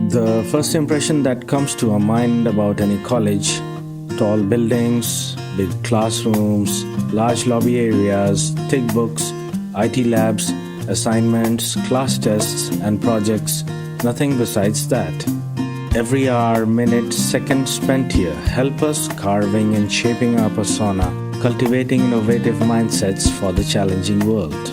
The first impression that comes to our mind about any college: tall buildings, big classrooms, large lobby areas, thick books, IT labs, assignments, class tests, and projects, nothing besides that. Every hour, minute, second spent here help us carving and shaping our persona, cultivating innovative mindsets for the challenging world.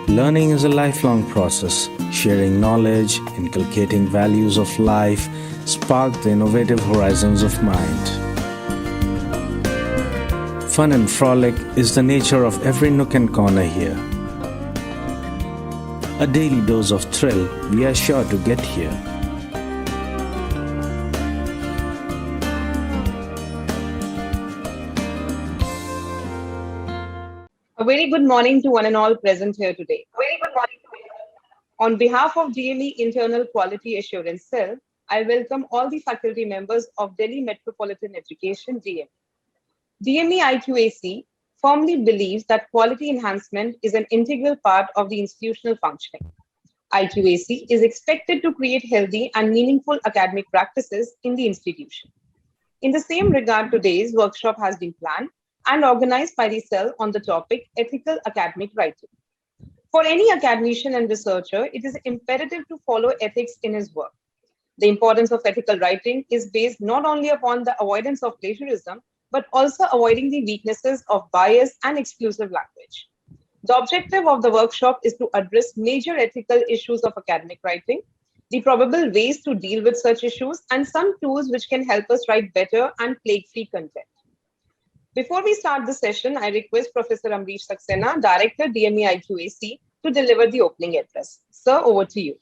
Learning is a lifelong process. Sharing knowledge, inculcating values of life, spark the innovative horizons of mind. Fun and frolic is the nature of every nook and corner here. A daily dose of thrill we are sure to get here. A very good morning to one and all present here today. On behalf of DME Internal Quality Assurance Cell, I welcome all the faculty members of Delhi Metropolitan Education DME. DME IQAC firmly believes that quality enhancement is an integral part of the institutional functioning. IQAC is expected to create healthy and meaningful academic practices in the institution. In the same regard, today's workshop has been planned and organized by the cell on the topic ethical academic writing. For any academician and researcher, it is imperative to follow ethics in his work. The importance of ethical writing is based not only upon the avoidance of plagiarism, but also avoiding the weaknesses of bias and exclusive language. The objective of the workshop is to address major ethical issues of academic writing, the probable ways to deal with such issues, and some tools which can help us write better and plague-free content. Before we start the session, I request Professor Amrish Saxena, Director, DME IQAC, to deliver the opening address. Sir, over to you.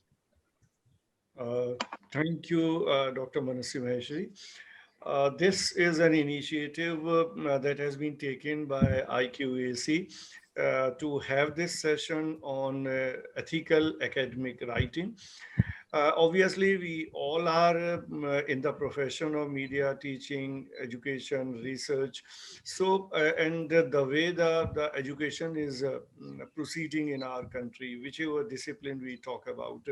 Uh, Thank you, Dr. Manasi Maheshwari. This is an initiative that has been taken by IQAC to have this session on ethical academic writing. Obviously, we all are in the profession of media, teaching, education, research. So, and the way the education is proceeding in our country, whichever discipline we talk about,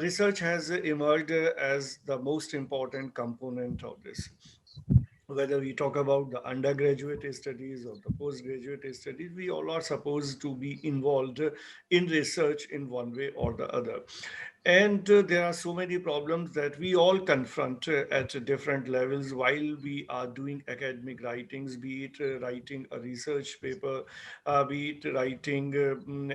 research has emerged as the most important component of this. Whether we talk about the undergraduate studies or the postgraduate studies, we all are supposed to be involved in research in one way or the other. And there are so many problems that we all confront at different levels while we are doing academic writings, be it writing a research paper, be it writing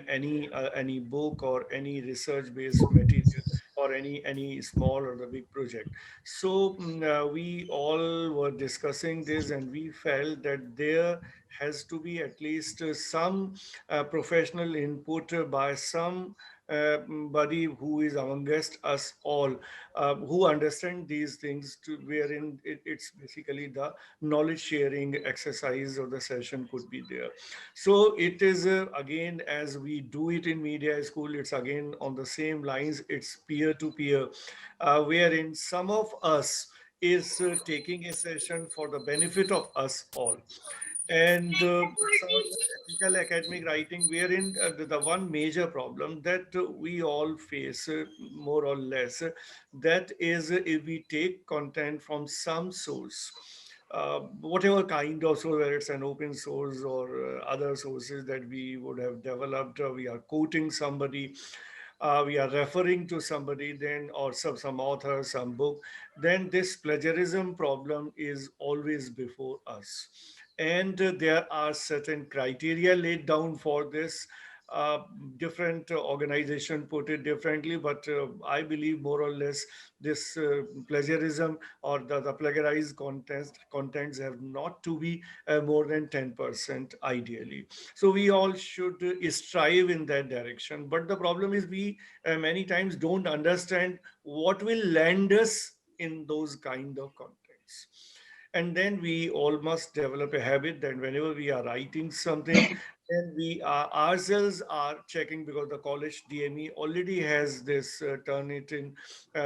any book or any research-based material or any small or the big project. So we all were discussing this, and we felt that there has to be at least some professional input by some body who is amongst us all, who understand these things, to wherein it's basically the knowledge sharing exercise of the session could be there. So it is again, as we do it in media school, it's again on the same lines. It's peer to peer, wherein some of us is taking a session for the benefit of us all. And some of the ethical academic writing, wherein the one major problem that we all face, more or less, that is if we take content from some source, whatever kind of source, whether it's an open source or other sources that we would have developed, we are quoting somebody, we are referring to somebody, then or some author, some book, then this plagiarism problem is always before us. And there are certain criteria laid down for this. Uh, Different organization put it differently, but I believe more or less this plagiarism or the plagiarized contents have not to be more than 10% ideally. So we all should strive in that direction. But the problem is we many times don't understand what will land us in those kind of contexts. And then we all must develop a habit that whenever we are writing something, then we ourselves are checking, because the college DME already has this Turnitin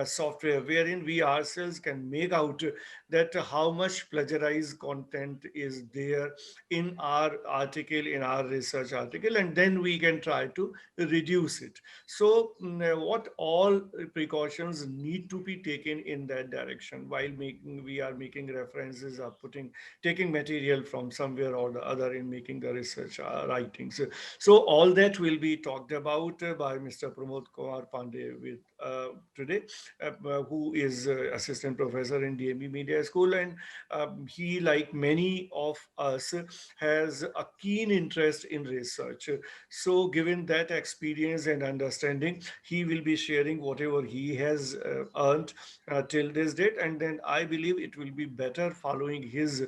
software wherein we ourselves can make out that how much plagiarized content is there in our article, in our research article, and then we can try to reduce it. So what all precautions need to be taken in that direction while making, we are making references or putting, taking material from somewhere or the other in making the research writings. So all that will be talked about by Mr. Pramod Kumar Pandey with today, who is assistant professor in DME Media School, and he, like many of us, has a keen interest in research. So given that experience and understanding, he will be sharing whatever he has earned till this date, and then I believe it will be better following his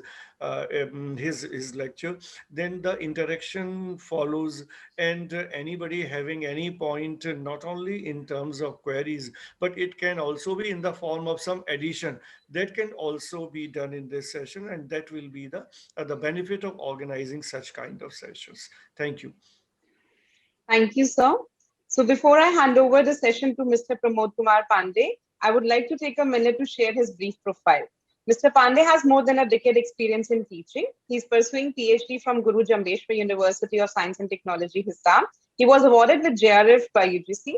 lecture. Then the interaction follows, and anybody having any point, not only in terms of queries, but it can also be in the form of some addition that can also be done in this session, and that will be the benefit of organizing such kind of sessions. Thank you. Thank you, sir. So before I hand over the session to Mr. Pramod Kumar Pandey, I would like to take a minute to share his brief profile. Mr. Pandey has more than a decade experience in teaching. He's pursuing PhD from Guru Jambeshwar University of Science and Technology, Hisar. He was awarded with JRF by UGC.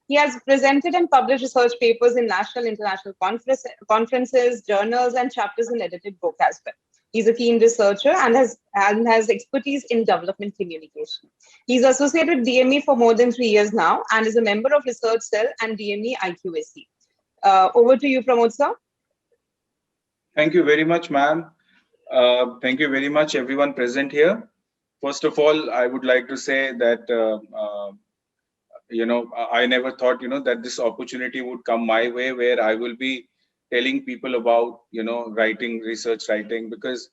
He has presented and published research papers in national international conferences, journals, and chapters in edited book as well. He's a keen researcher and has expertise in development communication. He's associated with DME for more than 3 years now and is a member of Research Cell and DME IQAC. Over to you, Pramod sir. Thank you very much, ma'am. Thank you very much, everyone present here. First of all, I would like to say that, I never thought, that this opportunity would come my way where I will be telling people about, writing, research writing, because,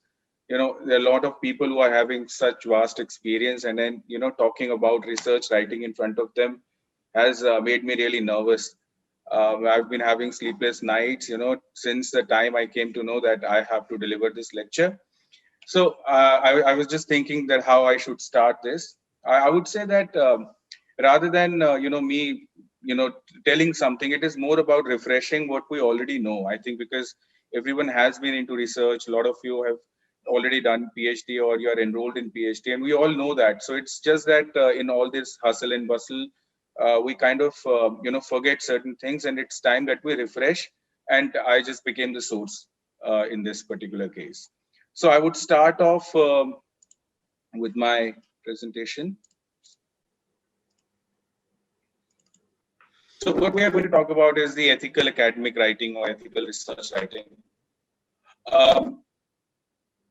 there are a lot of people who are having such vast experience, and then, talking about research writing in front of them has made me really nervous. I've been having sleepless nights, since the time I came to know that I have to deliver this lecture. So I was just thinking that how I should start this. I would say that rather than, me, telling something, it is more about refreshing what we already know. I think because everyone has been into research, a lot of you have already done PhD or you are enrolled in PhD, and we all know that. So it's just that in all this hustle and bustle, we kind of forget certain things, and it's time that we refresh. And I just became the source in this particular case. So I would start off with my presentation. So what we are going to talk about is the ethical academic writing or ethical research writing.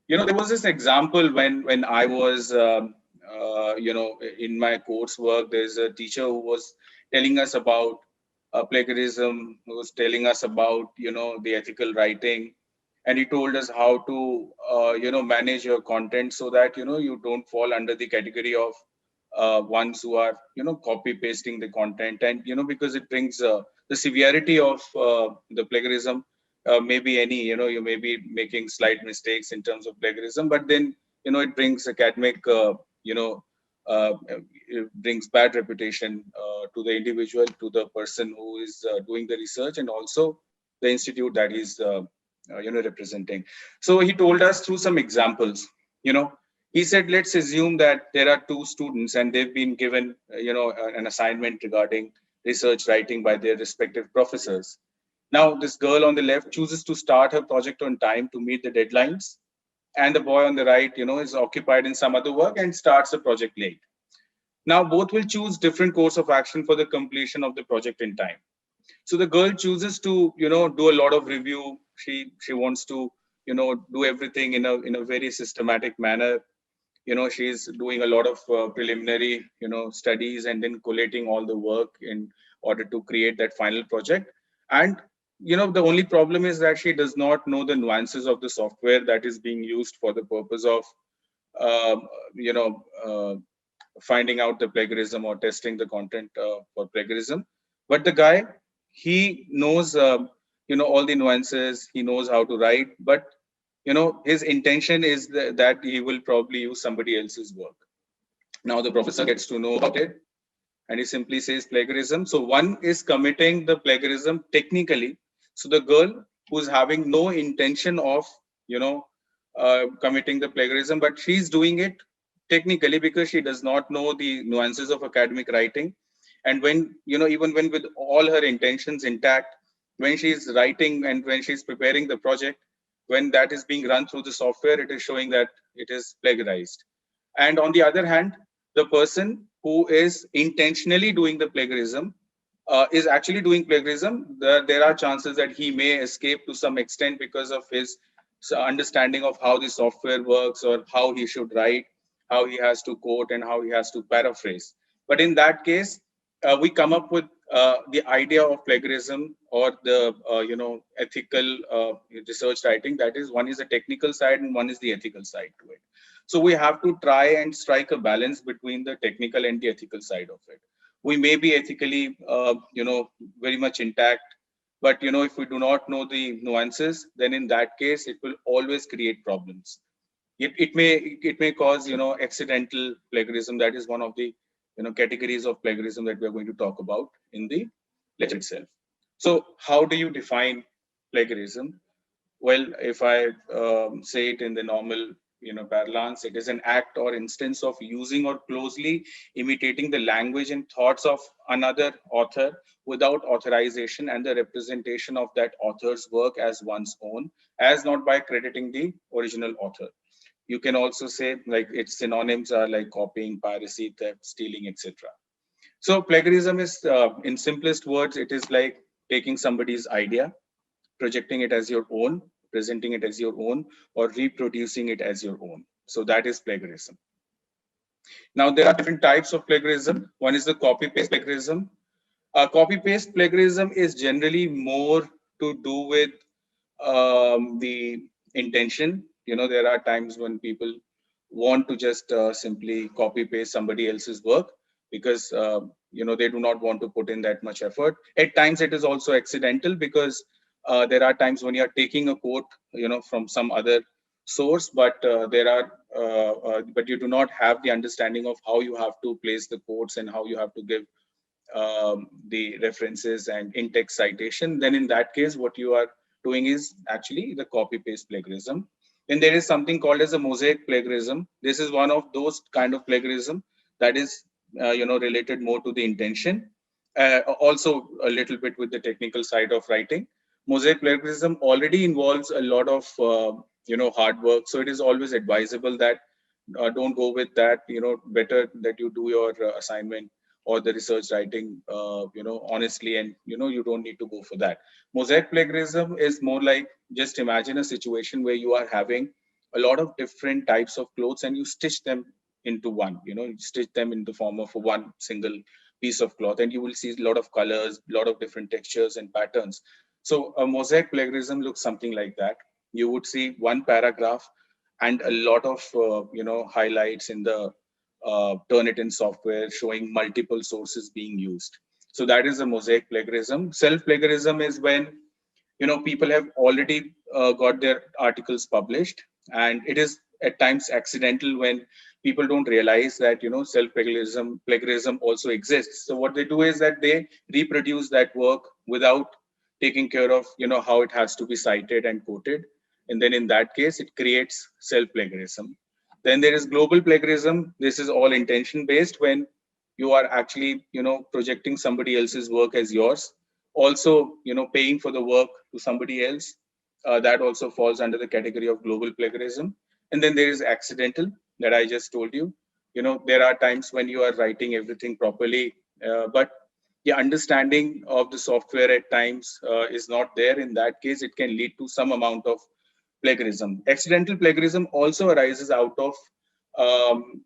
There was this example when I was in my coursework. There's a teacher who was telling us about plagiarism, who was telling us about, the ethical writing. And he told us how to, manage your content so that, you don't fall under the category of ones who are, copy pasting the content. And, because it brings the severity of the plagiarism, maybe any, you may be making slight mistakes in terms of plagiarism, but then, it brings academic, it brings bad reputation to the individual, to the person who is doing the research, and also the institute that he's representing. So he told us through some examples. He said, let's assume that there are two students and they've been given an assignment regarding research writing by their respective professors. Now this girl on the left chooses to start her project on time to meet the deadlines, and the boy on the right is occupied in some other work and starts the project late. Now both will choose different course of action for the completion of the project in time. So the girl chooses to do a lot of review. She wants to do everything in a very systematic manner. She's doing a lot of preliminary studies and then collating all the work in order to create that final project. And the only problem is that she does not know the nuances of the software that is being used for the purpose of finding out the plagiarism or testing the content for plagiarism. But the guy, he knows all the nuances, he knows how to write, but his intention is that he will probably use somebody else's work. Now the professor gets to know about it, and he simply says plagiarism. So one is committing the plagiarism technically. So the girl who's having no intention of, you know, committing the plagiarism, but she's doing it technically because she does not know the nuances of academic writing. And when, you know, even when with all her intentions intact, when she's writing and when she's preparing the project, when that is being run through the software, it is showing that it is plagiarized. And on the other hand, the person who is intentionally doing the plagiarism is actually doing plagiarism. There are chances that he may escape to some extent because of his understanding of how the software works or how he should write, how he has to quote, and how he has to paraphrase. But in that case, we come up with the idea of plagiarism or the ethical research writing. That is, one is the technical side and one is the ethical side to it. So we have to try and strike a balance between the technical and the ethical side of it. We may be ethically, very much intact, but if we do not know the nuances, then in that case, it will always create problems. It may cause accidental plagiarism. That is one of the categories of plagiarism that we are going to talk about in the lecture itself. So how do you define plagiarism? Well, if I say it in the normal parlance, it is an act or instance of using or closely imitating the language and thoughts of another author without authorization and the representation of that author's work as one's own, as not by crediting the original author. You can also say, like, its synonyms are like copying, piracy, theft, stealing, etc. So plagiarism is, in simplest words, it is like taking somebody's idea, projecting it as your own, presenting it as your own, or reproducing it as your own. So that is plagiarism. Now, there are different types of plagiarism. One is the copy-paste plagiarism. Copy-paste plagiarism is generally more to do with the intention. There are times when people want to just simply copy-paste somebody else's work because they do not want to put in that much effort. At times, it is also accidental because there are times when you are taking a quote, from some other source, but but you do not have the understanding of how you have to place the quotes and how you have to give the references and in-text citation. Then in that case, what you are doing is actually the copy-paste plagiarism. Then there is something called as a mosaic plagiarism. This is one of those kind of plagiarism that is, related more to the intention, also a little bit with the technical side of writing. Mosaic plagiarism already involves a lot of, hard work. So it is always advisable that don't go with that. Better that you do your assignment or the research writing, honestly, and you don't need to go for that. Mosaic plagiarism is more like, just imagine a situation where you are having a lot of different types of clothes and you stitch them into one. You stitch them in the form of one single piece of cloth, and you will see a lot of colors, a lot of different textures and patterns. So a mosaic plagiarism looks something like that. You would see one paragraph and a lot of highlights in the Turnitin software showing multiple sources being used. So that is a mosaic plagiarism. Self plagiarism is when people have already got their articles published, and it is at times accidental when people don't realize that self plagiarism also exists. So what they do is that they reproduce that work without taking care of how it has to be cited and quoted, and then in that case it creates self plagiarism. Then there is global plagiarism. This is all intention based, when you are actually projecting somebody else's work as yours, also paying for the work to somebody else. That also falls under the category of global plagiarism. And then there is accidental, that I just told you. There are times when you are writing everything properly, but the understanding of the software at times is not there. In that case, it can lead to some amount of plagiarism. Accidental plagiarism also arises out of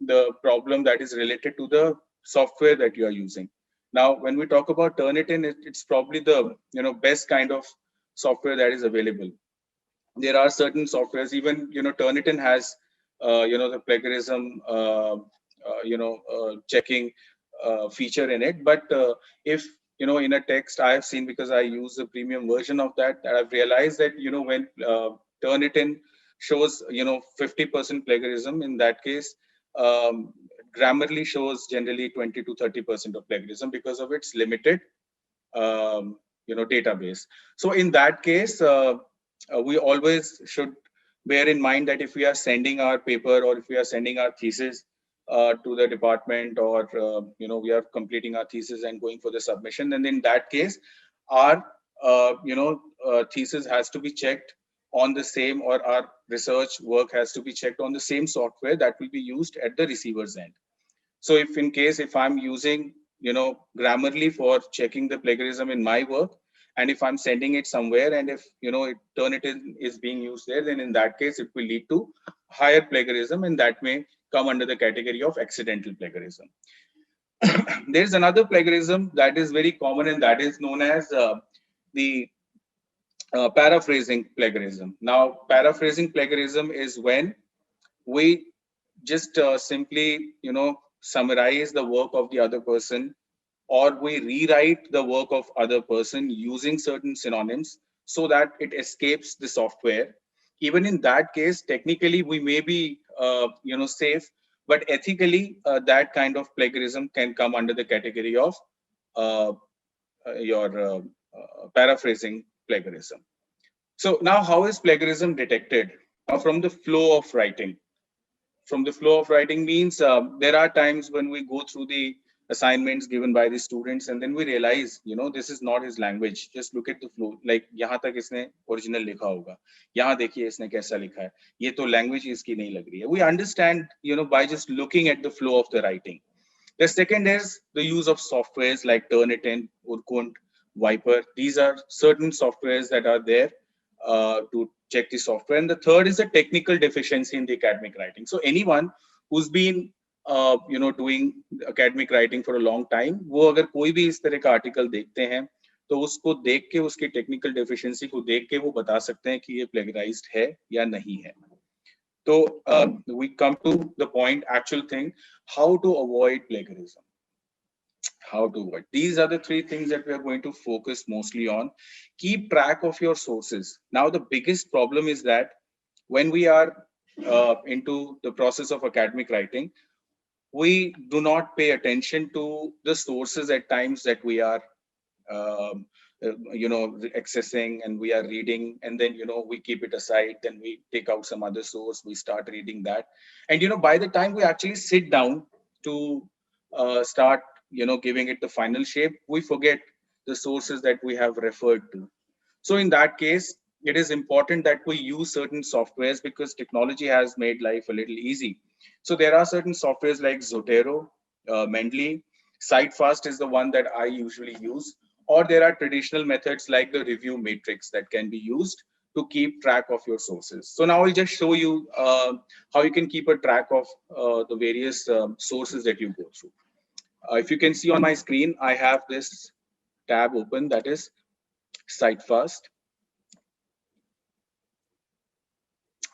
the problem that is related to the software that you are using. Now, when we talk about Turnitin, it's probably the best kind of software that is available. There are certain softwares, even Turnitin has the plagiarism checking feature in it. But if in a text, I have seen, because I use the premium version of that, I've realized that when Turnitin shows 50% plagiarism, in that case Grammarly shows generally 20 to 30% of plagiarism because of its limited database. So in that case, we always should bear in mind that if we are sending our paper or if we are sending our thesis to the department, or we are completing our thesis and going for the submission, then in that case our thesis has to be checked on the same, or our research work has to be checked on the same software that will be used at the receiver's end. So if I'm using Grammarly for checking the plagiarism in my work, and if I'm sending it somewhere, and if Turnitin is being used there, then in that case it will lead to higher plagiarism, and that may come under the category of accidental plagiarism. There's another plagiarism that is very common, and that is known as the paraphrasing plagiarism. Now, paraphrasing plagiarism is when we just simply summarize the work of the other person, or we rewrite the work of other person using certain synonyms so that it escapes the software. Even in that case, technically we may be safe, but ethically that kind of plagiarism can come under the category of your paraphrasing plagiarism. So now, how is plagiarism detected? From the flow of writing. From the flow of writing means there are times when we go through the assignments given by the students, and then we realize, this is not his language. Just look at the flow. Like, यहाँ तक इसने original लिखा होगा, यहाँ देखिए इसने कैसा लिखा है, ये तो language इसकी नहीं लग रही है. We understand, by just looking at the flow of the writing. The second is the use of softwares like Turnitin, Urkunt, Viper. These are certain softwares that are there to check the software. And the third is a technical deficiency in the academic writing. So anyone who's been doing academic writing for a long time, वो अगर कोई भी इस तरह का article देखते हैं, तो उसको देख के, उसकी टेक्निकल डेफिशिएंसी को देख के वो बता सकते हैं कि ये प्लेगराइज्ड है या नहीं है. So we come to the point, actual thing, how to avoid plagiarism. How to avoid. These are the three things that we are going to focus mostly on. Keep track of your sources. Now, the biggest problem is that when we are into the process of academic writing, we do not pay attention to the sources at times that we are accessing, and we are reading, and then we keep it aside, then we take out some other source, we start reading that, and by the time we actually sit down to start giving it the final shape, we forget the sources that we have referred to. So in that case, it is important that we use certain softwares, because technology has made life a little easy. So there are certain softwares like Zotero, Mendeley. CiteFast is the one that I usually use. Or there are traditional methods like the review matrix that can be used to keep track of your sources. So now I'll just show you how you can keep a track of the various sources that you go through. If you can see on my screen, I have this tab open, that is CiteFast.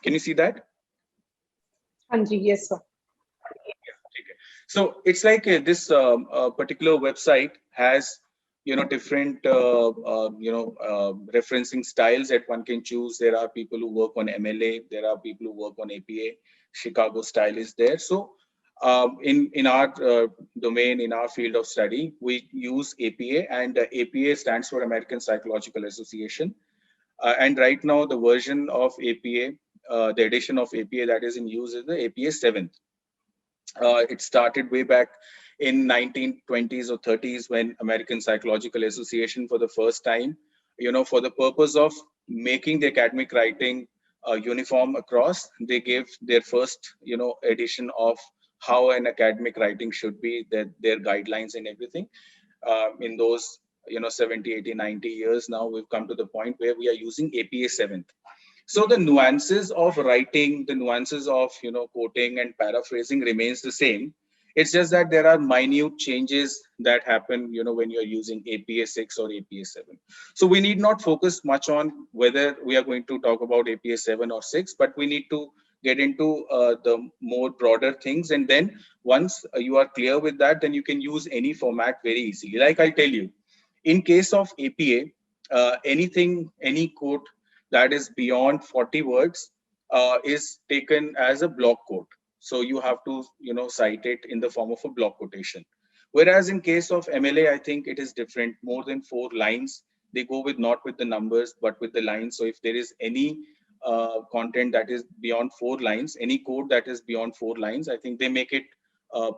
Can you see that? Anji, yes, sir. So it's like this particular website has different referencing styles that one can choose. There are people who work on MLA, there are people who work on APA. Chicago style is there. So in our domain, in our field of study, we use APA, and APA stands for American Psychological Association. And right now, the version of APA, the edition of APA that is in use is the APA 7th. It started way back in 1920s or 30s when American Psychological Association, for the first time, for the purpose of making the academic writing uniform across, they gave their first, edition of how an academic writing should be, their guidelines and everything. In those, 70, 80, 90 years now, we've come to the point where we are using APA 7th. So the nuances of writing, the nuances of, quoting and paraphrasing remains the same. It's just that there are minute changes that happen, when you're using APA 6 or APA 7. So we need not focus much on whether we are going to talk about APA 7 or 6, but we need to get into the more broader things. And then once you are clear with that, then you can use any format very easily. Like I'll tell you, in case of APA, any quote that is beyond 40 words is taken as a block quote. So you have to, cite it in the form of a block quotation. Whereas in case of MLA, I think it is different. More than 4 lines, they go with not with the numbers, but with the lines. So if there is any content that is beyond 4 lines, any code that is beyond 4 lines, I think they make it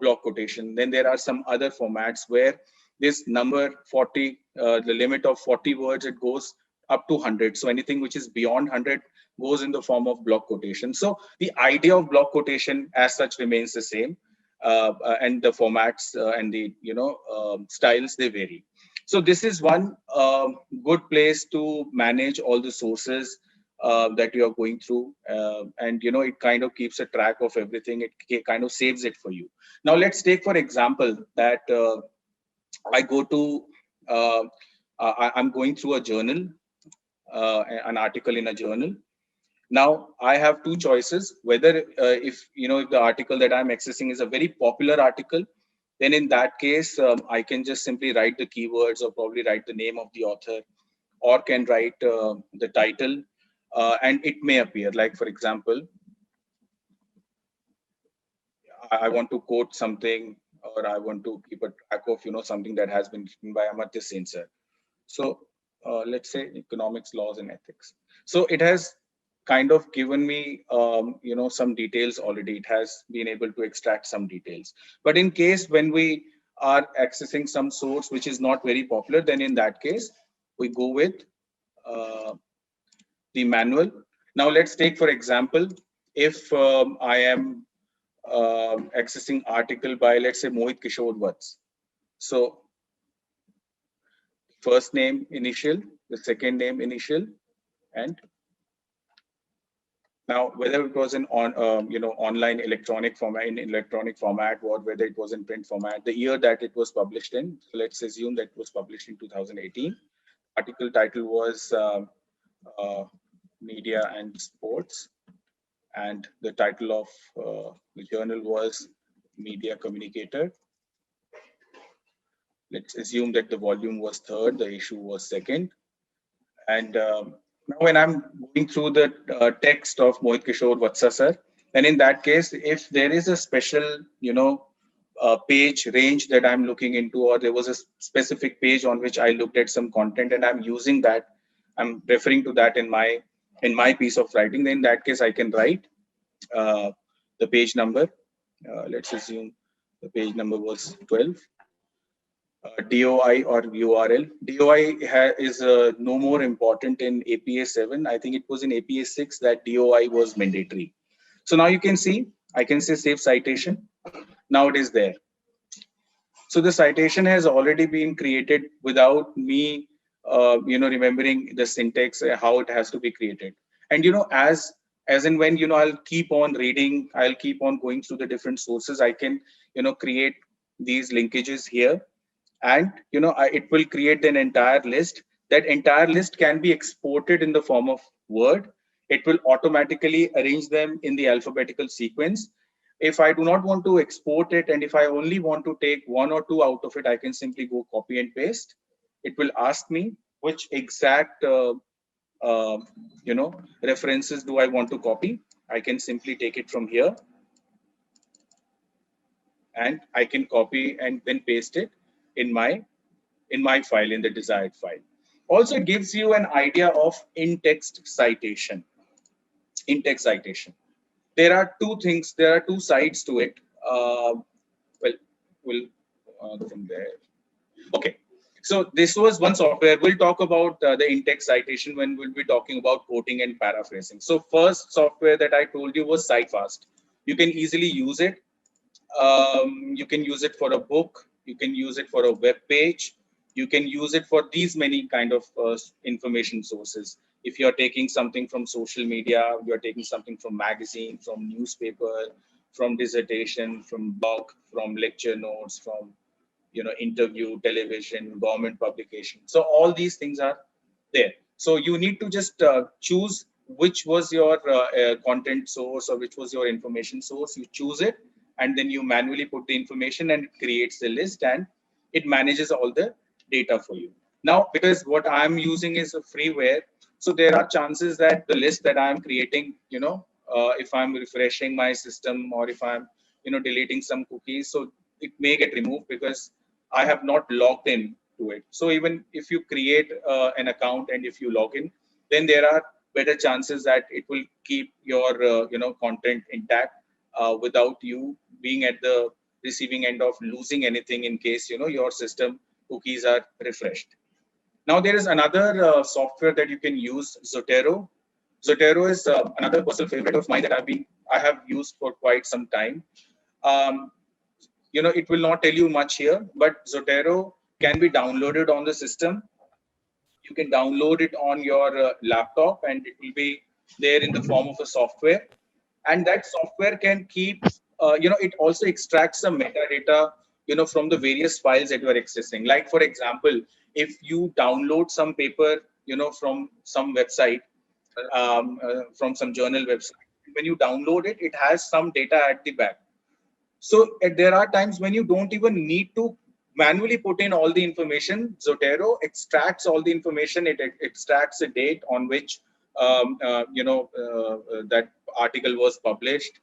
block quotation. Then there are some other formats where this number 40, the limit of 40 words, it goes up to 100. So anything which is beyond 100 goes in the form of block quotation. So the idea of block quotation as such remains the same, and the formats and the styles, they vary. So this is one good place to manage all the sources that you are going through, and it kind of keeps a track of everything. It kind of saves it for you. Now let's take for example that I go to I'm going through a journal, an article in a journal. Now I have two choices, whether if the article that I'm accessing is a very popular article, then in that case I can just simply write the keywords or probably write the name of the author, or can write the title, and it may appear. Like for example, I want to quote something, or I want to keep a track of something that has been written by Amartya Sen sir. So let's say economics, laws, and ethics. So it has kind of given me some details already. It has been able to extract some details. But in case when we are accessing some source which is not very popular, then in that case we go with the manual. Now let's take for example, if I am accessing article by, let's say, Mohit Kishore Vats. So first name initial, the second name initial, and now whether it was in online electronic format, or whether it was in print format, the year that it was published in. So let's assume that it was published in 2018. Article title was Media and Sports, and the title of the journal was Media Communicator. Let's assume that the volume was third, the issue was second. And now when I'm going through the text of Mohit Kishore Vatsa sir, then in that case, if there is a special, page range that I'm looking into, or there was a specific page on which I looked at some content and I'm using that, I'm referring to that in my piece of writing, then in that case, I can write the page number. Let's assume the page number was 12. DOI or URL. DOI is no more important in APA 7. I think it was in APA 6 that DOI was mandatory. So now you can see, I can say save citation. Now it is there. So the citation has already been created without me, remembering the syntax, how it has to be created. And, as and when, I'll keep on reading, I'll keep on going through the different sources, I can, create these linkages here. And it will create an entire list. That entire list can be exported in the form of Word. It will automatically arrange them in the alphabetical sequence. If I do not want to export it, and if I only want to take one or two out of it, I can simply go copy and paste. It will ask me which exact references do I want to copy. I can simply take it from here, and I can copy and then paste it in my file, in the desired file. Also, it gives you an idea of in-text citation. In-text citation. There are two things. There are two sides to it. We'll go from there. Okay. So this was one software. We'll talk about the in-text citation when we'll be talking about quoting and paraphrasing. So first software that I told you was CiteFast. You can easily use it. You can use it for a book. You can use it for a web page. You can use it for these many kind of information sources. If you're taking something from social media, you're taking something from magazine, from newspaper, from dissertation, from blog, from lecture notes, from interview, television, government publication. So all these things are there. So you need to just choose which was your content source, or which was your information source. You choose it, and then you manually put the information, and it creates the list, and it manages all the data for you. Now, because what I'm using is a freeware, so there are chances that the list that I'm creating, if I'm refreshing my system or if I'm, deleting some cookies, so it may get removed because I have not logged in to it. So even if you create an account and if you log in, then there are better chances that it will keep your content intact without you being at the receiving end of losing anything in case your system cookies are refreshed. Now there is another software that you can use, Zotero. Zotero is another personal favorite of mine that I have used for quite some time. Um, it will not tell you much here, but Zotero can be downloaded on the system. You can download it on your laptop, and it will be there in the form of a software. And that software can keep, it also extracts some metadata, from the various files that you are accessing. Like for example, if you download some paper, from some website, from some journal website, when you download it, it has some data at the back. So there are times when you don't even need to manually put in all the information. Zotero extracts all the information. It extracts the date on which that article was published,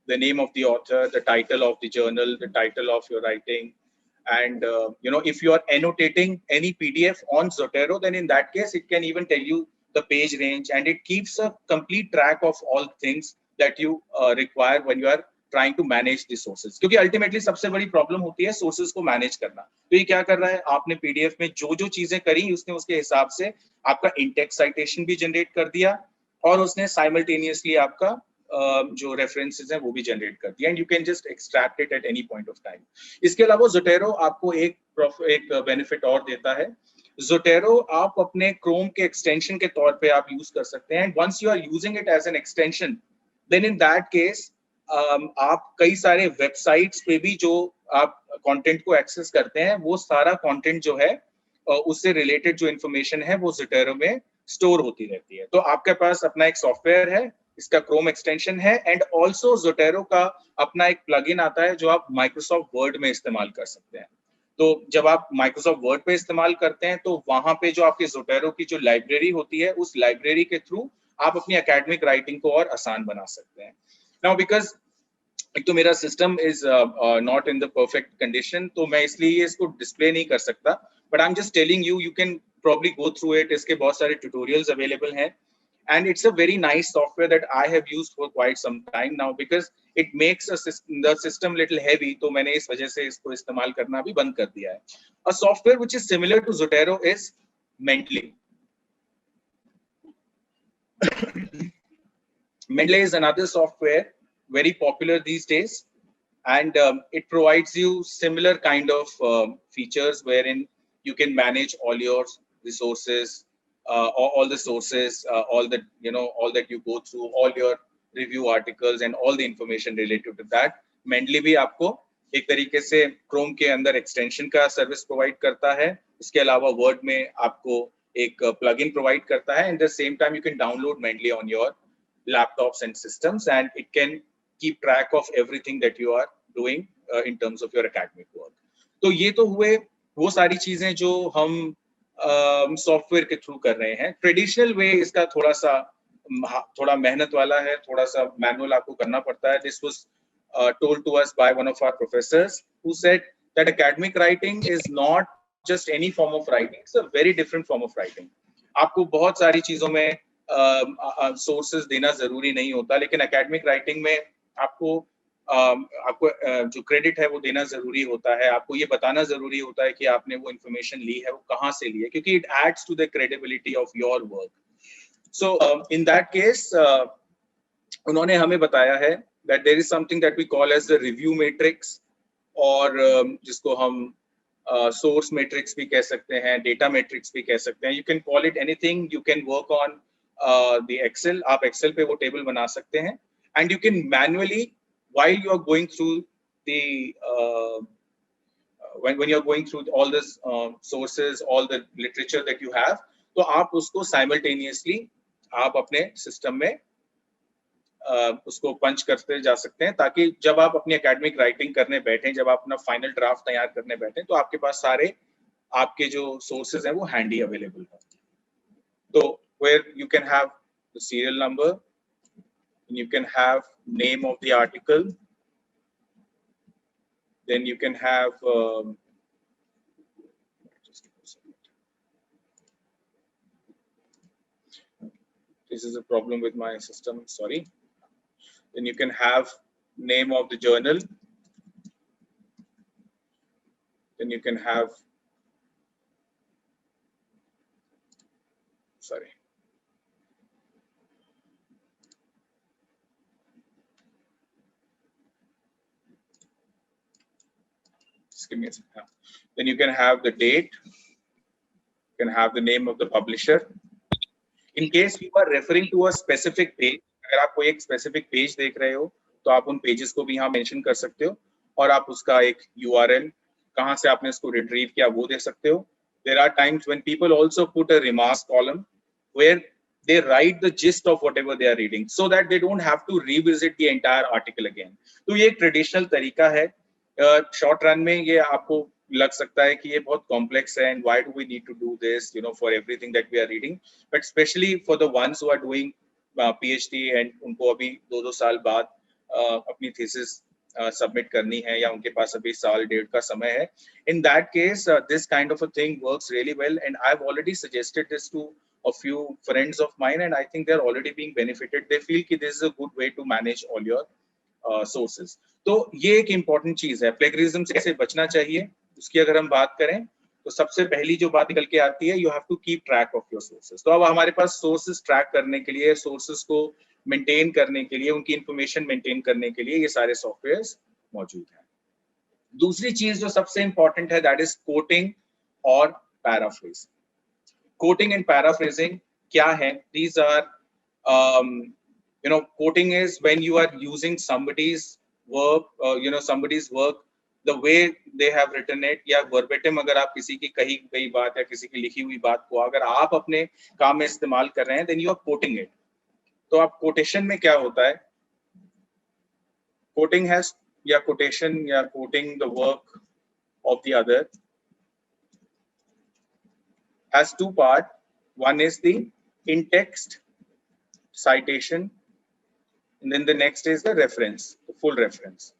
the name of the author, the title of the journal, the title of your writing. And if you are annotating any PDF on Zotero, then in that case, it can even tell you the page range, and it keeps a complete track of all things that you require when you are trying to manage the sources. क्योंकि ultimately सबसे बड़ी problem होती है sources को manage करना. तो ये क्या कर रहा है, आपने PDF में जो चीजें करी उसने उसके हिसाब से आपका in-text citation भी generate कर दिया, और उसने simultaneously आपका जो रेफरेंसेस हैं वो भी जनरेट कर दिया, and you can just extract it at any point of time. इसके अलावा Zotero आपको एक बेनिफिट और देता है. Zotero आप अपने क्रोम के एक्सटेंशन के तौर पे आप यूज कर सकते हैं, and once you are using it as an extension, then in that case आप कई सारे वेबसाइट्स पे भी जो आप कंटेंट को एक्सेस करते हैं, वो सारा कंटेंट जो है उससे रिलेटेड जो इन्फॉर्मेशन है वो Zotero में स्टोर होती रहती है. तो आपके पास अपना एक सॉफ्टवेयर है, इसका क्रोम एक्सटेंशन है, एंड ऑल्सो Zotero का अपना एक प्लगइन आता है जो आप माइक्रोसॉफ्ट वर्ड में इस्तेमाल कर सकते हैं. तो जब आप माइक्रोसॉफ्ट वर्ड पे इस्तेमाल करते हैं तो वहां पे जो आपके Zotero की जो लाइब्रेरी होती है, उस लाइब्रेरी के थ्रू आप अपनी एकेडमिक राइटिंग को और आसान बना सकते हैं. नाउ बिकॉज एक तो मेरा system is not in the perfect condition, तो मैं इसलिए इसको डिस्प्ले नहीं कर सकता, but I am just telling you, you can probably go through it. इसके बहुत सारे ट्यूटोरियल्स अवेलेबल हैं, and it's a very nice software that I have used for quite some time now because it makes the system little heavy. तो मैंने इस वजह से इसको इस्तेमाल करना भी बंद कर दिया है. A software which is similar to Zotero is Mendeley. Mendeley is another software very popular these days, and it provides you similar kind of features wherein you can manage all your resources, all the sources, all that you go through, all your review articles and all the information related to that. Mendeley भी आपको एक तरीके से Chrome के अंदर extension का service provide करता है. इसके अलावा Word में आपको एक plugin provide करता है, and at the same time you can download Mendeley on your laptops and systems, and it can keep track of everything that you are doing in terms of your academic work. तो ये तो हुए वो सारी चीजें जो हम software के थ्रू कर रहे हैं. ट्रेडिशनल वे इसका थोड़ा मेहनत वाला है, थोड़ा सा मैनुअल आपको करना पड़ता है. This was told to us by one of our professors who said that academic writing is not just any form of writing, it's a very different form of writing. आपको बहुत सारी चीजों में सोर्सेज देना जरूरी नहीं होता, लेकिन एकेडमिक राइटिंग में आपको जो क्रेडिट है वो देना जरूरी होता है. आपको ये बताना जरूरी होता है कि आपने वो इंफॉर्मेशन ली है वो कहाँ से ली है, क्योंकि it adds to the credibility of your work. So in that case उन्होंने हमें बताया है that there is something that we call as the review matrix, और जिसको हम source matrix भी कह सकते हैं, data matrix भी कह सकते हैं. You can call it anything. You can work on the Excel. आप Excel पे वो टेबल बना सकते हैं, and you can manually, while you are going through the when you are going through all this sources, all the literature that you have, तो आप उसको simultaneously आप अपने सिस्टम में उसको पंच करते जा सकते हैं, ताकि जब आप अपनी एकेडमिक राइटिंग करने बैठें, जब आप अपना फाइनल ड्राफ्ट तैयार करने बैठें, तो आपके पास सारे आपके जो सोर्सेज हैं वो हैंडी अवेलेबल हैं. तो where you can have the serial number, You can have name of the article. Then you can have this is a problem with my system, sorry. Then you can have name of the journal. Then you can have, sorry. Just give me a second. Then you can have the date. You can have the name of the publisher. In case you are referring to a specific page, अगर आप कोई एक specific page देख रहे हो, तो आप उन pages को भी यहाँ mention कर सकते हो, और आप उसका एक URL कहाँ से आपने इसको retrieve किया वो दे सकते हो. There are times when people also put a remarks column where they write the gist of whatever they are reading, so that they don't have to revisit the entire article again. तो ये एक traditional तरीका है. Short run में ये आपको लग सकता है कि ये बहुत कॉम्प्लेक्स है, and why do we need to do this, you know, for everything that we are reading, but especially for the ones who are doing PhD and उनको अभी 2-2 साल बाद अपनी thesis submit करनी है, या उनके पास अभी साल डेढ़ का समय है. In that case, this kind of a thing works really well, and I've already suggested this to a few friends of mine, and I think they're already being benefited. They feel कि this is a good way to manage all your sources. तो ये एक important चीज है. Plagiarism से कैसे बचना चाहिए उसकी अगर हम बात करें, तो सबसे पहली जो बात निकल के आती है, you have to keep track of your sources. तो अब हमारे पास sources track करने के लिए, sources को maintain करने के लिए, उनकी information maintain करने के लिए ये सारे सॉफ्टवेयर्स मौजूद हैं. दूसरी चीज जो सबसे important है, that is quoting और paraphrasing. Quoting and paraphrasing क्या है? These are you know, quoting is when you are using somebody's work, you know, somebody's work the way they have written it, या verbatim अगर आप किसी की कही गई बात या किसी की लिखी हुई बात को अगर आप अपने काम में इस्तेमाल कर रहे हैं, then you are quoting it. तो आप quotation में क्या होता है? Quoting has, या quotation या quoting the work of the other has two parts. One is the in-text citation, and then the next is the reference, the full reference.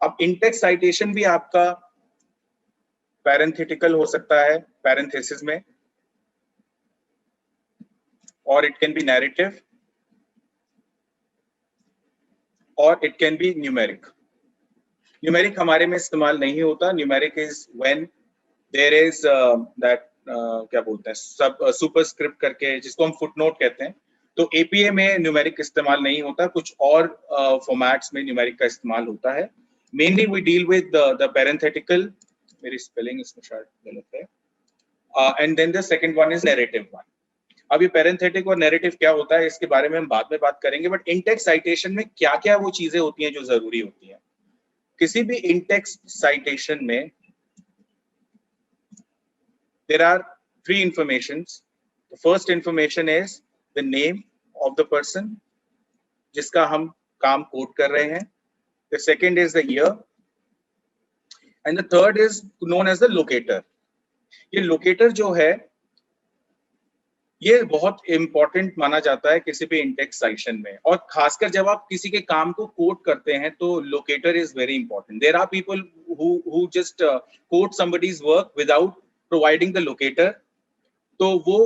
अब in-text citation भी आपका parenthetical हो सकता है, parenthesis में, or it can be narrative, or it can be numeric. Numeric हमारे में इस्तेमाल नहीं होता. Numeric is when there is that क्या बोलते हैं superscript करके, जिसको हम footnote कहते हैं. तो APA में numeric इस्तेमाल नहीं होता, कुछ और formats में numeric का इस्तेमाल होता है. Mainly we deal with the parenthetical. मेरी spelling इसमें शायद गलत है. And then the second one is narrative one. अब ये parenthetic और narrative क्या होता है इसके बारे में हम बाद में बात करेंगे. But in-text citation में क्या-क्या वो चीजें होती हैं जो जरूरी होती हैं. किसी भी in-text citation में there are three informations. The first information is the name of the person जिसका हम काम कोट कर रहे हैं. The second is the year, and the third is known as the locator. ये locator जो है ये बहुत important माना जाता है किसी भी in-text citation में, और खासकर जब आप किसी के काम को कोट करते हैं तो locator is very important. There are people who just quote somebody's work without providing the locator. तो वो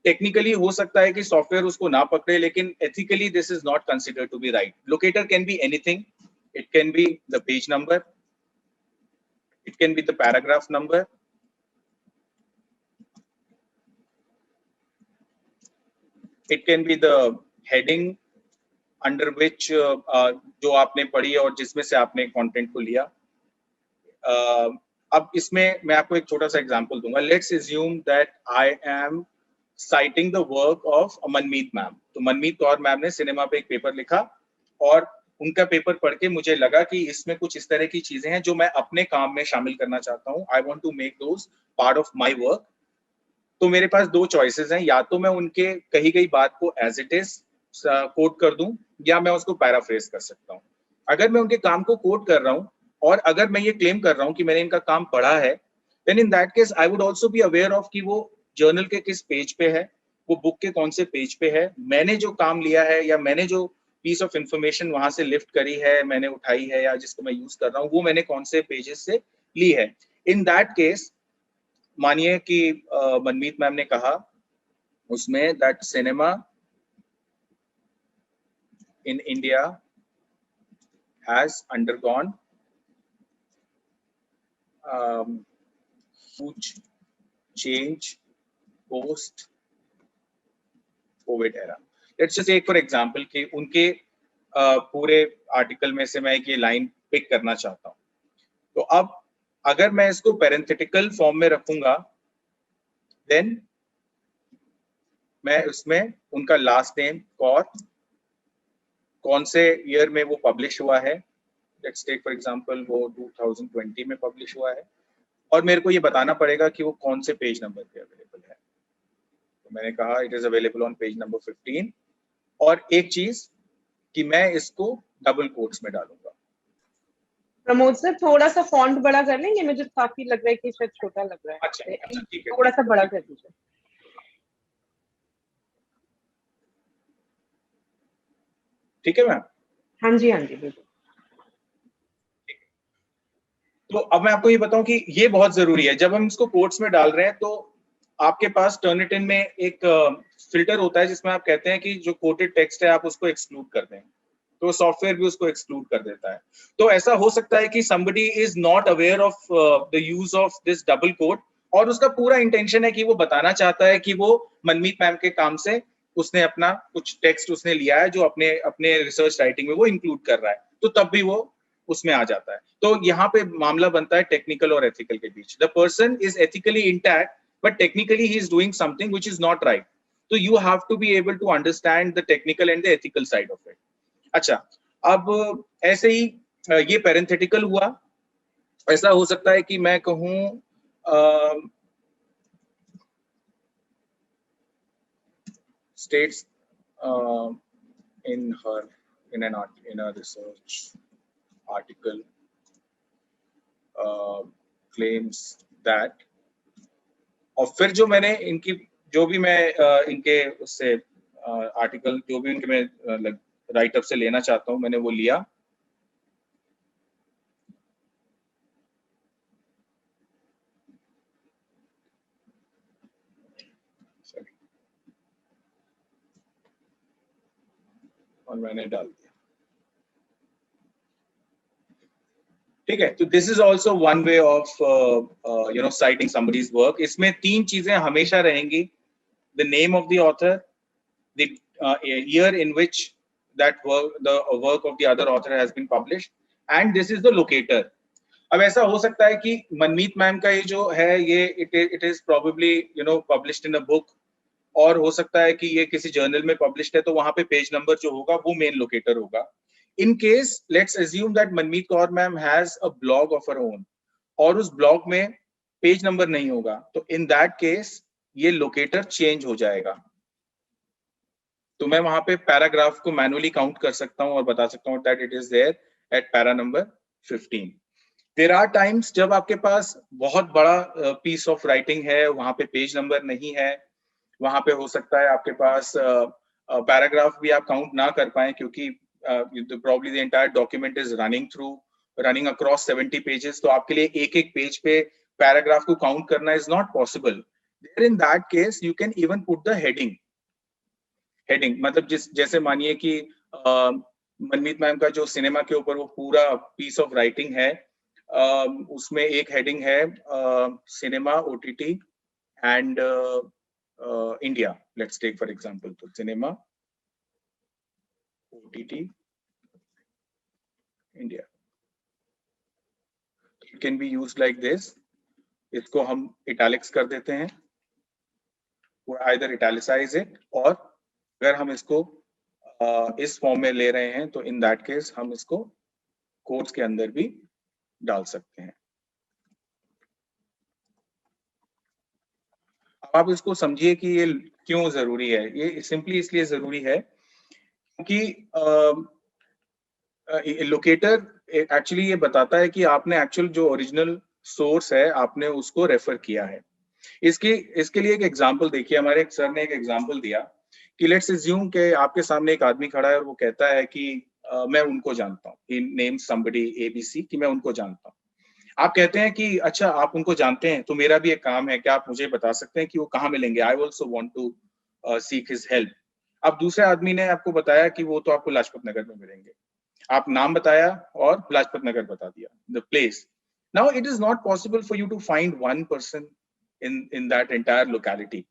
technically हो सकता है कि software उसको ना पकड़े, लेकिन ethically this is not considered to be right. Locator can be anything. It can be the page number. It can be the paragraph number. It can be the heading under which जो आपने पढ़ी और जिसमें से आपने content को लिया. अब इसमें मैं आपको एक छोटा सा एग्जांपल दूंगा. Let's assume that I am citing the work of Manmeet ma'am. तो मनमीत कौर मैम ने सिनेमा पे एक पेपर लिखा और उनका पेपर पढ़ के मुझे लगा कि इसमें कुछ इस तरह की चीजें हैं जो मैं अपने काम में शामिल करना चाहता हूँ. I want to make those part of my work. तो मेरे पास दो चॉइसेस हैं, या तो मैं उनके कही गई बात को as it is कोट कर दूं, या मैं उसको पैराफ्रेज कर सकता हूँ. अगर मैं उनके काम को कोट कर रहा हूँ और अगर मैं ये क्लेम कर रहा हूँ कि मैंने इनका काम पढ़ा है, then in that case I would also be aware of कि वो जर्नल के किस पेज पे है, वो बुक के कौन से पेज पे है, मैंने जो काम लिया है या मैंने जो पीस ऑफ इंफॉर्मेशन वहां से लिफ्ट करी है, मैंने उठाई है या जिसको मैं यूज कर रहा हूँ, वो मैंने कौन से पेजेस से ली है। इन दैट केस मानिए कि मनमीत मैम ने कहा उसमें that cinema in India has undergone huge change post COVID era. Let's just take for example कि उनके पूरे आर्टिकल में से मैं एक ये लाइन पिक करना चाहता हूँ। तो अब अगर मैं इसको पैरेंथेटिकल फॉर्म में रखूंगा, देन मैं उसमें उनका लास्ट नेम और कौन से ईयर में वो पब्लिश हुआ है, लेट्स टेक फॉर एग्जांपल वो 2020 में पब्लिश हुआ है, और मेरे को ये बताना पड़ेगा कि वो कौन से पेज नंबर पे अवेलेबल है। तो मैंने कहा it is available on page number 15, और एक चीज कि मैं इसको डबल कोट्स में डालूंगा। प्रमोद सर थोड़ा सा फॉन्ट बड़ा कर लेंगे, मुझे काफी लग रहा है कि शायद छोटा लग रहा है। अच्छा ठीक है, थोड़ा सा बड़ा कर दीजिए। ठीक है मैम। हाँ जी बिल्कुल। तो अब मैं आपको ये बताऊं कि ये बहुत जरूरी है, जब हम इसको कोट्स में डाल रहे हैं तो आपके पास टर्निटिन में एक फिल्टर होता है जिसमें आप कहते हैं कि जो कोटेड टेक्स्ट है आप उसको एक्सक्लूड कर दें, तो सॉफ्टवेयर भी उसको एक्सक्लूड कर देता है। तो ऐसा हो सकता है कि somebody is not aware of the use of this double quote, और उसका पूरा इंटेंशन है कि वो बताना चाहता है कि वो मनमीत मैम के काम से उसने अपना कुछ टेक्स्ट उसने लिया है जो अपने अपने रिसर्च राइटिंग में वो इंक्लूड कर रहा है, तो तब भी वो उसमें आ जाता है। तो यहाँ पे मामला बनता है टेक्निकल और एथिकल के बीच। The person is ethically intact but technically he is doing something which is not right, तो you have to be able to understand the technical and the ethical side of it. अच्छा, अब ऐसे ही ये parenthetical हुआ। ऐसा हो सकता है कि मैं कहूं states in a research article claims that, और फिर जो मैंने इनकी जो भी मैं इनके उससे आर्टिकल जो भी इनके मैं राइटअप से लेना चाहता हूं मैंने वो लिया। और मैंने डाल दिया। ठीक है, तो this is also one way of citing somebody's work. इसमें तीन चीजें हमेशा रहेंगी, the name of the author, the year in which that work of the other author has been published, and this is the locator. अब ऐसा हो सकता है कि मनमीत मैम का ये जो है ये it is probably published in a book, और हो सकता है कि ये किसी जर्नल में पब्लिश्ड है, तो वहां पे पेज नंबर जो होगा वो मेन लोकेटर होगा। In case let's assume that Manmeet Kaur ma'am has a blog of her own, और उस ब्लॉग में पेज नंबर नहीं होगा, तो इन दैट केस ये लोकेटर चेंज हो जाएगा। तो मैं वहां पे पैराग्राफ को मैनुअली काउंट कर सकता हूं और बता सकता हूं that it is there at para number 15। There are times जब आपके पास बहुत बड़ा पीस ऑफ राइटिंग है, वहां पे पेज नंबर नहीं है, वहां पे हो सकता है आपके पास पैराग्राफ भी आप काउंट ना कर पाए, क्योंकि probably the entire document is running across 70 pages, तो आपके लिए एक एक पेज पे पैराग्राफ को काउंट करना is not possible. There in that case you can even put the heading मतलब जैसे मानिए कि मनमीत मैम का जो सिनेमा के ऊपर वो पूरा पीस ऑफ राइटिंग है, उसमें एक हेडिंग है cinema OTT and India, let's take for example, तो cinema OTT India, it can be used like this. इसको हम italics कर देते हैं, either italicize it, और अगर हम इसको इस फॉर्म में ले रहे हैं तो in that case हम इसको कोट्स के अंदर भी डाल सकते हैं। आप इसको समझिए कि ये क्यों जरूरी है। ये सिंपली इसलिए जरूरी है क्योंकि लोकेटर एक्चुअली ये बताता है कि आपने एक्चुअल जो ओरिजिनल सोर्स है आपने उसको रेफर किया है। इसके लिए एक एग्जांपल देखिए, हमारे एक सर ने एक एग्जांपल दिया कि लेट्स अज्यूम कि आपके सामने एक आदमी खड़ा है और वो कहता है कि मैं उनको जानता हूँ, ही नेम्स समबडी ABC, कि मैं उनको जानता हूँ। आप कहते हैं कि अच्छा आप उनको जानते हैं, तो मेरा भी एक काम है, क्या आप मुझे बता सकते हैं कि वो कहाँ मिलेंगे? I also want to seek his help. अब दूसरे आदमी ने आपको बताया कि वो तो आपको लाजपत नगर में मिलेंगे। आप नाम बताया और लाजपत नगर बता दिया, the place. Now it is not possible for you to find one person in that entire locality.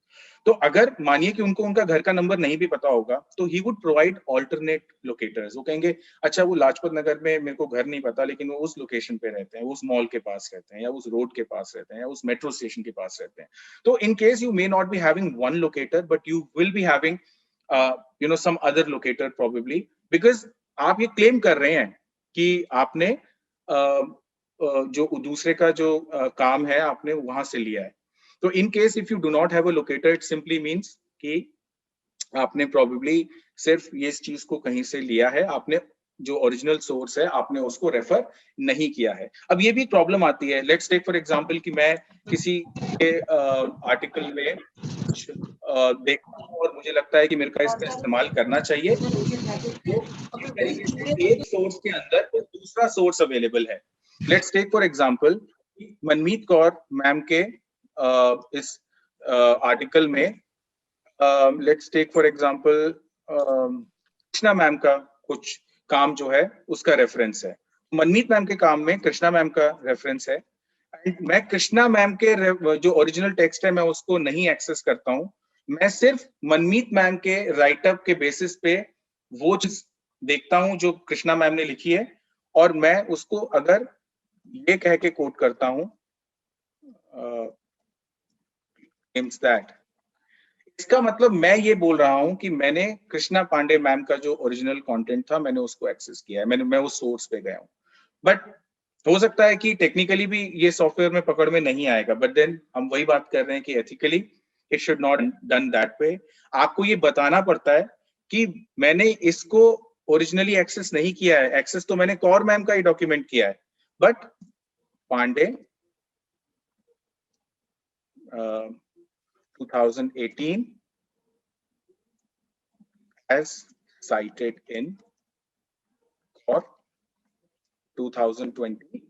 तो अगर मानिए कि उनको उनका घर का नंबर नहीं भी पता होगा, तो he would provide alternate locators. वो कहेंगे अच्छा वो लाजपत नगर में मेरे को घर नहीं पता, लेकिन वो उस लोकेशन पे रहते हैं, उस मॉल के पास रहते हैं, या उस रोड के पास रहते हैं, या उस मेट्रो स्टेशन के पास रहते हैं। तो in case you may not be having one locator, but you will be having some other locator probably, because आप ये क्लेम कर रहे हैं कि आपने जो दूसरे का जो काम है आपने वहां से लिया है। तो in case if you do not have a locator, it simply means कि आपने प्रोबेबली सिर्फ ये इस चीज को कहीं से लिया है, आपने जो ओरिजिनल सोर्स है आपने उसको रेफर नहीं किया है। अब ये भी प्रॉब्लम आती है, लेट्स टेक फॉर एग्जांपल कि मैं किसी के आर्टिकल में कुछ देखता हूं और मुझे लगता है कि मेरे को इसका इस्तेमाल करना चाहिए, तो इस तरीके से एक सोर्स के अंदर कोई दूसरा सोर्स अवेलेबल है। Let's take for example Manmeet Kaur ma'am के इस आर्टिकल में let's take for example Krishna ma'am का कुछ काम जो है उसका रेफरेंस है, मनमीत मैम के काम में कृष्णा मैम का रेफरेंस है। मैं कृष्णा मैम के जो ओरिजिनल टेक्स्ट है मैं उसको नहीं एक्सेस करता हूं, मैं सिर्फ मनमीत मैम के राइटअप के बेसिस पे वो चीज देखता हूं जो कृष्णा मैम ने लिखी है, और मैं उसको अगर ये कह के कोट करता हूं दैट, इसका मतलब मैं ये बोल रहा हूं कि मैंने कृष्णा पांडे मैम का जो ओरिजिनल कंटेंट था मैंने उसको एक्सेस किया है, मैं उस सोर्स पे गया हूं। बट हो सकता है कि टेक्निकली भी ये सॉफ्टवेयर में पकड़ में नहीं आएगा, बट देन हम वही बात कर रहे हैं कि ethically it should not done that way. आपको ये बताना पड़ता है कि मैंने इसको ओरिजिनली एक्सेस नहीं किया है, एक्सेस तो मैंने कौर मैम का ही डॉक्यूमेंट किया है, but Pandey 2018 as cited in or 2020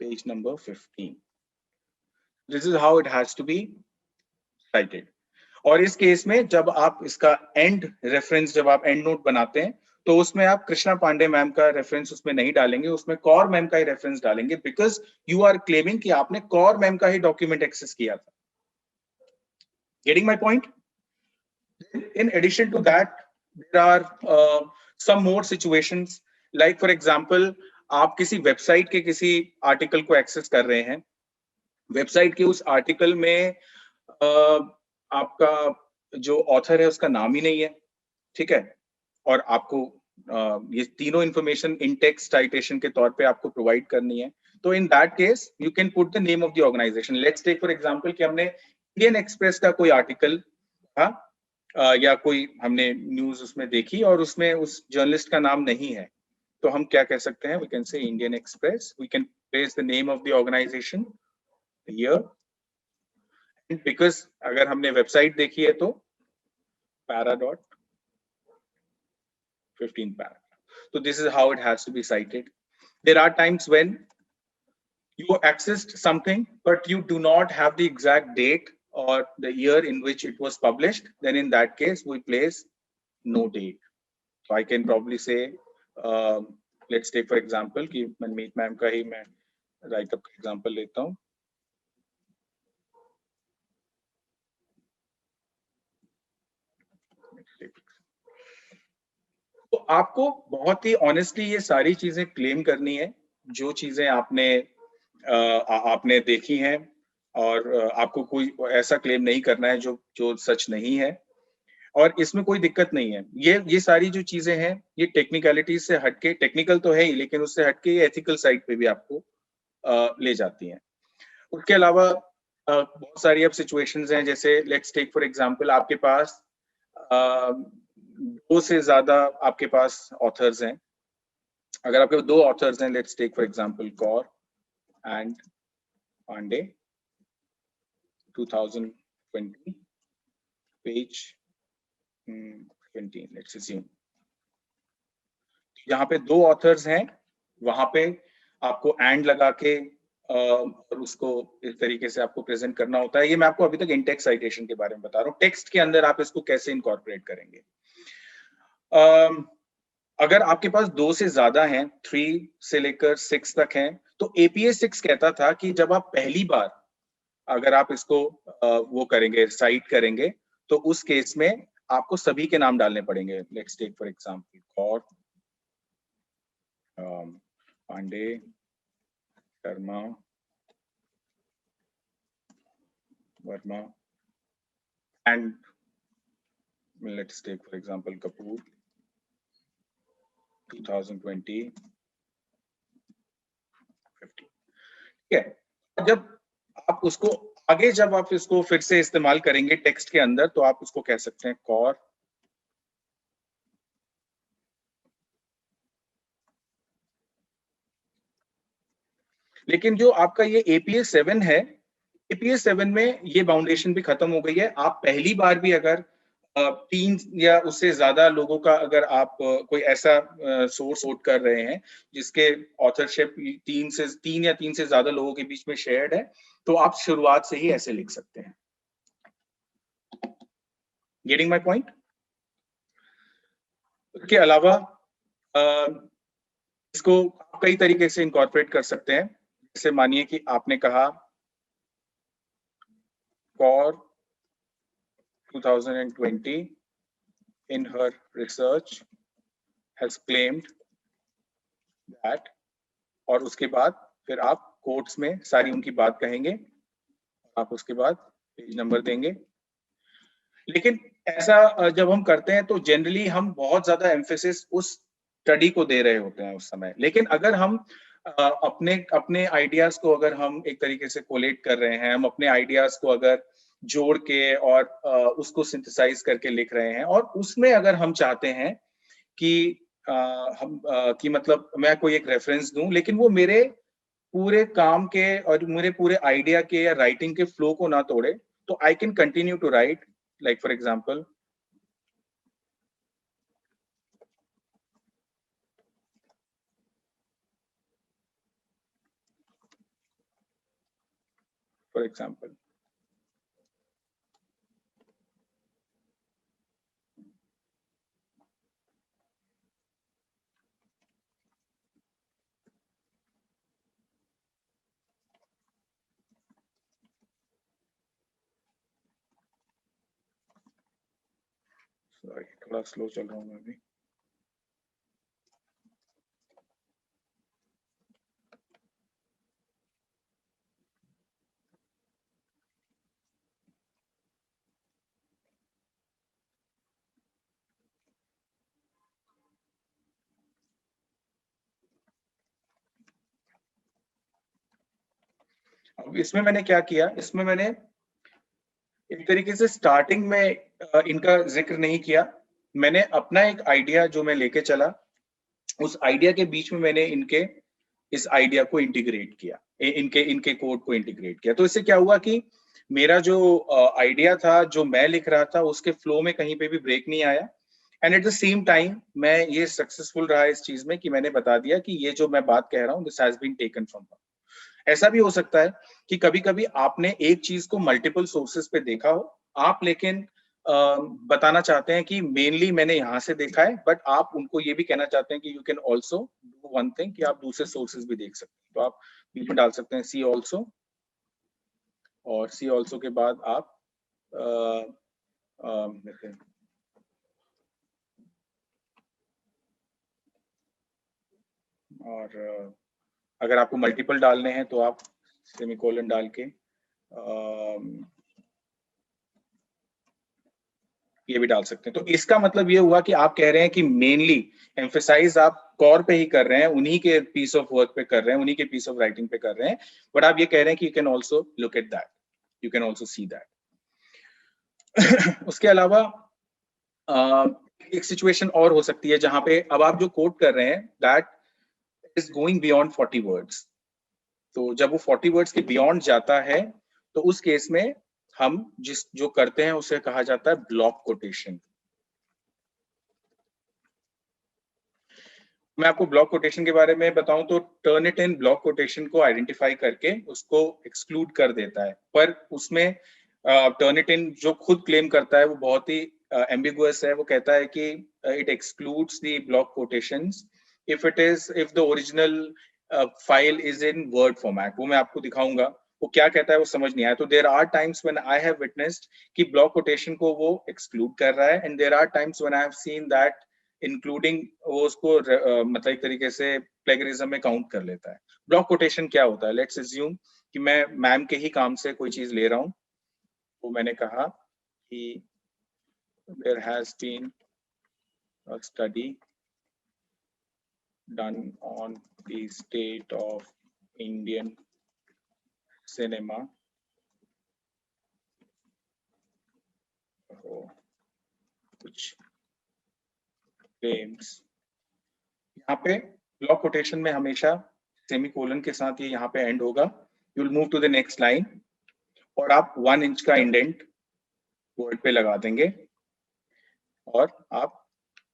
page number 15. This is how it has to be cited. और इस केस में जब आप इसका एंड रेफरेंस, जब आप एंड नोट बनाते हैं तो उसमें आप कृष्णा पांडे मैम का रेफरेंस उसमें नहीं डालेंगे, उसमें कौर मैम का ही रेफरेंस डालेंगे, बिकॉज यू आर क्लेमिंग कि आपने कौर मैम का ही डॉक्यूमेंट एक्सेस किया था। Getting my point? In addition to that, there are some more situations, like for example, आप किसी वेबसाइट के किसी आर्टिकल को एक्सेस कर रहे हैं, वेबसाइट के उस आर्टिकल में आपका जो ऑथर है उसका नाम ही नहीं है, ठीक है, और आपको ये तीनों इंफॉर्मेशन इन टेक्स्ट साइटेशन के तौर पे आपको प्रोवाइड करनी है। तो in that case you can put the name of the organization. Let's take for example कि हमने इंडियन एक्सप्रेस का कोई आर्टिकल था या कोई हमने न्यूज उसमें देखी और उसमें उस जर्नलिस्ट का नाम नहीं है, तो हम क्या कह सकते हैं? We can say Indian Express, we can place the name of the organization here, because अगर हमने वेबसाइट देखी है तो पैरा.15 paragraph. So this is how it has to be cited. There are times when you accessed something but you do not have the exact date or the year in which it was published, then in that case we place no date. So I can probably say let's take for example कि मनमीत ma'am का ही मैं right up का example लेता हूँ। तो आपको बहुत ही honestly ये सारी चीजें क्लेम करनी है, जो चीजें आपने देखी हैं, और आपको कोई ऐसा क्लेम नहीं करना है जो सच नहीं है, और इसमें कोई दिक्कत नहीं है। ये सारी जो चीजें हैं ये टेक्निकलिटीज से हटके, टेक्निकल तो है ही लेकिन उससे हटके ये एथिकल साइड पे भी आपको ले जाती हैं। उसके अलावा बहुत सारी अब सिचुएशंस हैं, जैसे लेट्स टेक फॉर एग्जांपल आपके पास 2 से ज्यादा आपके पास ऑथर्स हैं। अगर आपके 2 ऑथर्स हैं, let's take for example Kaur and Pandey, 2020, page 17, let's assume. यहाँ पे दो ऑथर्स हैं, वहां पे आपको एंड लगा के और उसको इस तरीके से आपको प्रेजेंट करना होता है। ये मैं आपको अभी तक इंटेक्स्ट साइटेशन के बारे में बता रहा हूँ। टेक्स्ट के अंदर आप इसको कैसे इनकॉर्पोरेट करेंगे। अगर आपके पास 2 से ज्यादा हैं, 3 से लेकर 6 तक हैं, तो APA 6 कहता था कि जब आप पहली बार अगर आप इसको वो करेंगे, साइट करेंगे, तो उस केस में आपको सभी के नाम डालने पड़ेंगे। Let's take for example Kaur, Pandey, Sharma, Verma, and let's take for example Kapoor, 2020, 50. ठीक है। जब आप उसको आगे जब आप इसको फिर से इस्तेमाल करेंगे टेक्स्ट के अंदर, तो आप उसको कह सकते हैं कौर, लेकिन जो आपका ये APA 7 है, APA 7 में ये बाउंडेशन भी खत्म हो गई है। आप पहली बार भी अगर 3 या उससे ज्यादा लोगों का अगर आप कोई ऐसा सोर्स कोट कर रहे हैं जिसके ऑथरशिप 3 या 3 से ज्यादा लोगों के बीच में शेयर्ड है, तो आप शुरुआत से ही ऐसे लिख सकते हैं। Getting my point? इसके अलावा इसको कई तरीके से इनकॉर्पोरेट कर सकते हैं। जैसे मानिए कि आपने कहा Kaur 2020 in her research has claimed that, और उसके बाद फिर आप कोट्स में सारी उनकी बात कहेंगे, आप उसके बाद पेज नंबर देंगे। लेकिन ऐसा जब हम करते हैं तो जनरली हम बहुत ज्यादा एम्फेसिस उस स्टडी को दे रहे होते हैं उस समय। लेकिन अगर हम अपने आइडियाज को अगर हम एक तरीके से कोलेट कर रहे हैं, हम अपने आइडियाज को अगर जोड़ के और उसको सिंथेसाइज करके लिख रहे हैं, और उसमें अगर हम चाहते हैं कि कि मतलब मैं कोई एक रेफरेंस दूं, लेकिन वो मेरे पूरे काम के और मेरे पूरे आइडिया के या राइटिंग के फ्लो को ना तोड़े, तो I can continue to write, like for example थोड़ा स्लो चल रहा हूँ मैं अभी। अब इसमें मैंने क्या किया, इसमें मैंने एक तरीके से स्टार्टिंग में इनका जिक्र नहीं किया। मैंने अपना एक आइडिया जो मैं लेके चला, उस आइडिया के बीच में मैंने इनके इस आइडिया को इंटीग्रेट किया, इनके कोड को इंटीग्रेट किया। तो इससे क्या हुआ कि मेरा जो आइडिया था, जो मैं लिख रहा था, उसके फ्लो में कहीं पे भी ब्रेक नहीं आया। And at the same time मैं ये सक्सेसफुल रहा इस चीज में कि मैंने बता दिया कि ये जो मैं बात कह रहा हूँ, this has been taken from her. ऐसा भी हो सकता है कि कभी कभी आपने एक चीज को मल्टीपल सोर्सेस पे देखा हो, आप लेकिन बताना चाहते हैं कि मेनली मैंने यहाँ से देखा है, बट आप उनको ये भी कहना चाहते हैं कि you can also do one thing, कि आप दूसरे सोर्सेस भी देख सकते हैं। तो आप बीच में डाल सकते हैं सी ऑल्सो, और सी ऑल्सो के बाद आप और अगर आपको मल्टीपल डालने हैं तो आप सेमीकोलन डाल के ये भी डाल सकते हैं। तो इसका मतलब ये हुआ कि आप कह रहे हैं कि मेनली एम्फेसाइज आप कॉर पे ही कर रहे हैं, उन्हीं के पीस ऑफ वर्क पे कर रहे हैं, उन्हीं के पीस ऑफ राइटिंग पे कर रहे हैं, बट आप ये कह रहे हैं कि you can also look at that, you can also see that. उसके अलावा एक सिचुएशन और हो सकती है जहां पे अब आप जो कोट कर रहे हैं that is going beyond 40 words. तो जब वो 40 वर्ड्स के बियॉन्ड जाता है, तो उस केस में हम जो करते हैं उसे कहा जाता है ब्लॉक कोटेशन। मैं आपको ब्लॉक कोटेशन के बारे में बताऊं तो टर्निटिन ब्लॉक कोटेशन को आइडेंटिफाई करके उसको एक्सक्लूड कर देता है, पर उसमें टर्निटिन जो खुद क्लेम करता है वो बहुत ही एम्बिगुअस है। वो कहता है कि it excludes the block quotations if the original file is in word format. वो मैं आपको दिखाऊंगा वो क्या कहता है, वो समझ नहीं आया। तो there are times when I have witnessed कि ब्लॉक कोटेशन को वो एक्सक्लूड कर रहा है, and there are times when I have seen that including वो उसको मतलब एक तरीके से प्लेगरिज्म में काउंट कर लेता है। ब्लॉक कोटेशन क्या होता है? लेट्स अज्यूम कि मैं मैम के ही काम से कोई चीज ले रहा हूं। तो मैंने कहा कि there has been a study done on the state of Indian cinema which claims, यहाँ पे ब्लॉक कोटेशन में हमेशा सेमीकोलन के साथ ये यहाँ पे एंड होगा। You will move to the next line और आप 1 इंच का इंडेंट वर्ड पे लगा देंगे और आप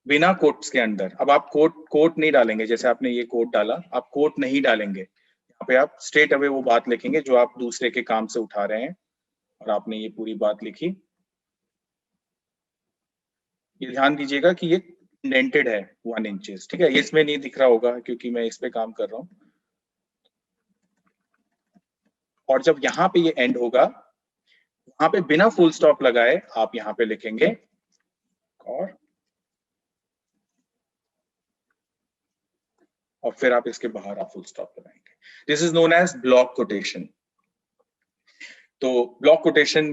बिना कोट्स के अंदर, अब आप कोट नहीं डालेंगे, जैसे आपने ये कोट डाला, आप कोट नहीं डालेंगे। यहाँ पे आप स्ट्रेट अवे वो बात लिखेंगे जो आप दूसरे के काम से उठा रहे हैं, और आपने ये पूरी बात लिखी। ये ध्यान दीजिएगा कि ये इंडेंटेड है 1 इंचेस, ठीक है। ये इसमें नहीं दिख रहा होगा क्योंकि मैं इस पे काम कर रहा हूँ। और जब यहाँ पे ये एंड होगा, वहां पे बिना फुल स्टॉप लगाए आप यहाँ पे लिखेंगे और फिर आप इसके बाहर आप फुल स्टॉप लगाएंगे। This is known as block quotation. तो ब्लॉक कोटेशन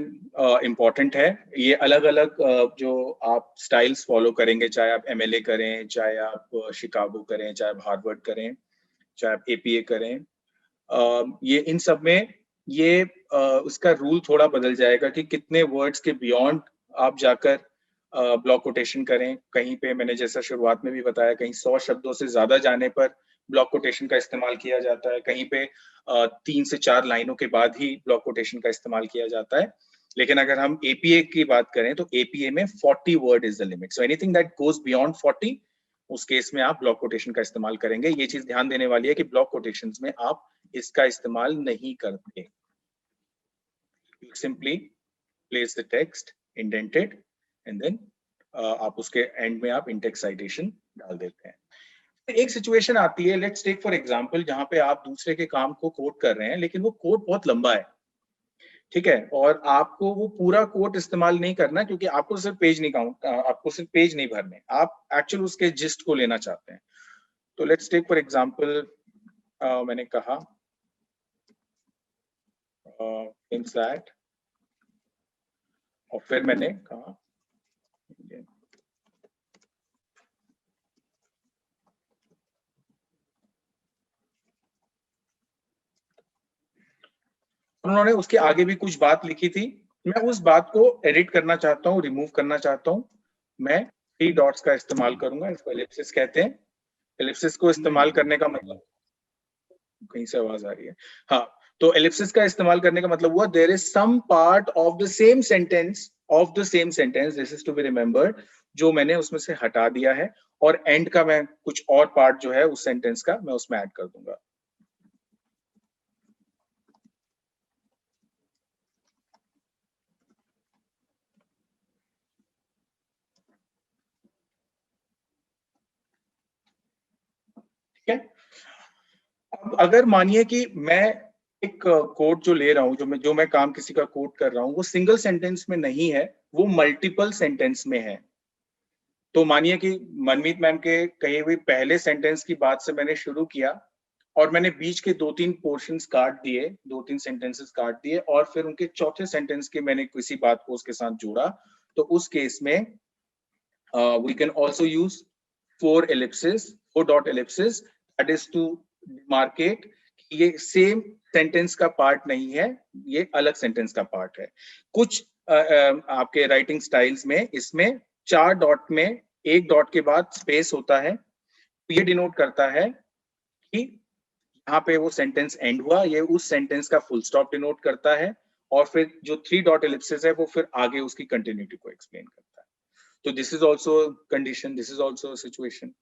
इंपॉर्टेंट है। ये अलग अलग जो आप स्टाइल्स फॉलो करेंगे, चाहे आप MLA करें, चाहे आप शिकागो करें, चाहे आप हार्वर्ड करें, चाहे आप APA करें, ये इन सब में ये उसका रूल थोड़ा बदल जाएगा कि कितने वर्ड्स के बियॉन्ड आप जाकर ब्लॉक कोटेशन करें। कहीं पे मैंने जैसा शुरुआत में भी बताया, कहीं 100 शब्दों से ज्यादा जाने पर ब्लॉक कोटेशन का इस्तेमाल किया जाता है, कहीं पे 3 से 4 लाइनों के बाद ही ब्लॉक कोटेशन का इस्तेमाल किया जाता है। लेकिन अगर हम APA की बात करें तो APA में 40 word is the limit. So anything that goes beyond 40, उस केस में आप ब्लॉक कोटेशन का इस्तेमाल करेंगे। ये चीज ध्यान देने वाली है कि ब्लॉक कोटेशंस में आप इसका इस्तेमाल नहीं करते। You simply place the text indented and then आप उसके एंड में आप इंटेक्स साइटेशन डाल देते हैं। एक सिचुएशन आती है, लेट्स टेक फॉर एग्जांपल, जहां पे आप दूसरे के काम को कोट कर रहे हैं लेकिन वो कोट बहुत लंबा है, ठीक है, और आपको वो पूरा कोट इस्तेमाल नहीं करना क्योंकि आपको सिर्फ पेज नहीं भरने, आप एक्चुअल उसके जिस्ट को लेना चाहते हैं। तो लेट्स टेक फॉर एग्जांपल, मैंने कहा इंसर्ट और फिर मैंने कहा उन्होंने उसके आगे भी कुछ बात लिखी थी। मैं उस बात को एडिट करना चाहता हूँ, रिमूव करना चाहता हूँ। मैं 3 डॉट्स का इस्तेमाल करूंगा, इसको एलिप्सिस कहते हैं। एलिप्सिस को इस्तेमाल करने का मतलब, कहीं से आवाज आ रही है, हाँ, तो एलिप्सिस का इस्तेमाल करने का मतलब हुआ there is some part of the same sentence this is to be remembered, जो मैंने उसमें से हटा दिया है, और एंड का मैं कुछ और पार्ट जो है उस सेंटेंस का मैं उसमें ऐड कर दूंगा। ठीक है। अब अगर मानिए कि मैं एक कोड जो ले रहा हूं, जो मैं काम किसी का कोड कर रहा हूं, वो सिंगल सेंटेंस में नहीं है, वो मल्टीपल सेंटेंस में है। तो मानिए कि मनमीत मैम के कहे हुए पहले सेंटेंस की बात से मैंने शुरू किया और मैंने बीच के 2-3 पोर्शंस काट दिए, 2-3 सेंटेंसेस काट दिए, और फिर उनके चौथे सेंटेंस के मैंने किसी बात को उसके साथ जोड़ा। तो उस केस में we can also use 4 dot ellipsis, that is to demarcate ये सेम सेंटेंस का पार्ट नहीं है, ये अलग सेंटेंस का पार्ट है। कुछ आपके राइटिंग स्टाइल्स में इसमें 4 डॉट में 1 डॉट के बाद स्पेस होता है, तो ये डिनोट करता है कि यहाँ पे वो सेंटेंस एंड हुआ। ये उस सेंटेंस का फुल स्टॉप डिनोट करता है, और फिर जो 3 डॉट एलिप्सिस है वो फिर आगे उसकी कंटिन्यूटी को एक्सप्लेन करता है। तो this is also condition, this is also situation.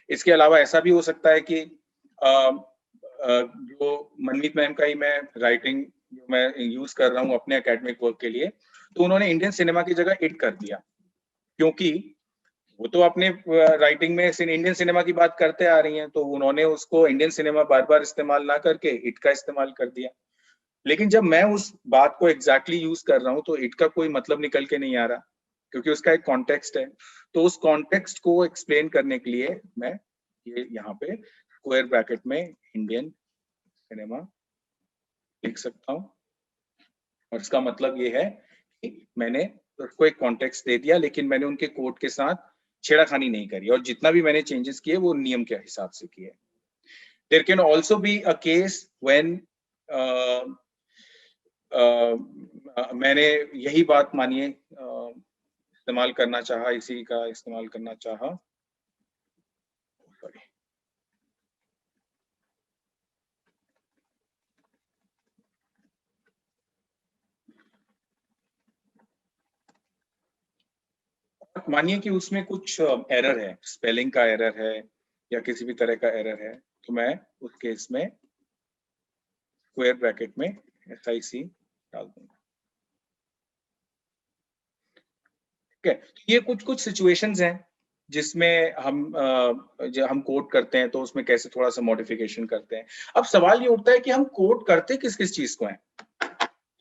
इसके अलावा ऐसा भी हो सकता है कि जो मनमीत मैम का ही मैं राइटिंग मैं यूज कर रहा हूँ अपने एकेडमिक वर्क के लिए, तो उन्होंने इंडियन सिनेमा की जगह इट कर दिया, क्योंकि वो तो अपने राइटिंग में इंडियन सिनेमा की बात करते आ रही हैं, तो उन्होंने उसको इंडियन सिनेमा बार बार इस्तेमाल ना करके इट का इस्तेमाल कर दिया। लेकिन जब मैं उस बात को एग्जैक्टली यूज कर रहा हूँ तो इट का कोई मतलब निकल के नहीं आ रहा, क्योंकि उसका एक कॉन्टेक्स्ट है। तो उस कॉन्टेक्स्ट को एक्सप्लेन करने के लिए मैं ये यहाँ पे स्क्वायर ब्रैकेट में इंडियन सिनेमा लिख सकता हूँ, और इसका मतलब ये है कि मैंने उसको एक कॉन्टेक्स्ट दे दिया, लेकिन मैंने उनके कोड के साथ छेड़ाखानी नहीं करी, और जितना भी मैंने चेंजेस किए वो नियम के हिसाब से किए। There can also be a case when मैंने यही बात मानिए इस्तेमाल करना चाहा, इसी का इस्तेमाल करना चाहा, सॉरी, मानिए कि उसमें कुछ एरर है, स्पेलिंग का एरर है या किसी भी तरह का एरर है, तो मैं उस केस में स्क्वायर ब्रैकेट में SIC डाल दूंगा। ठीक है, ये कुछ सिचुएशंस हैं जिसमें हम कोड करते हैं, तो उसमें कैसे थोड़ा सा मॉडिफिकेशन करते हैं। अब सवाल ये उठता है कि हम कोड करते किस किस चीज को हैं?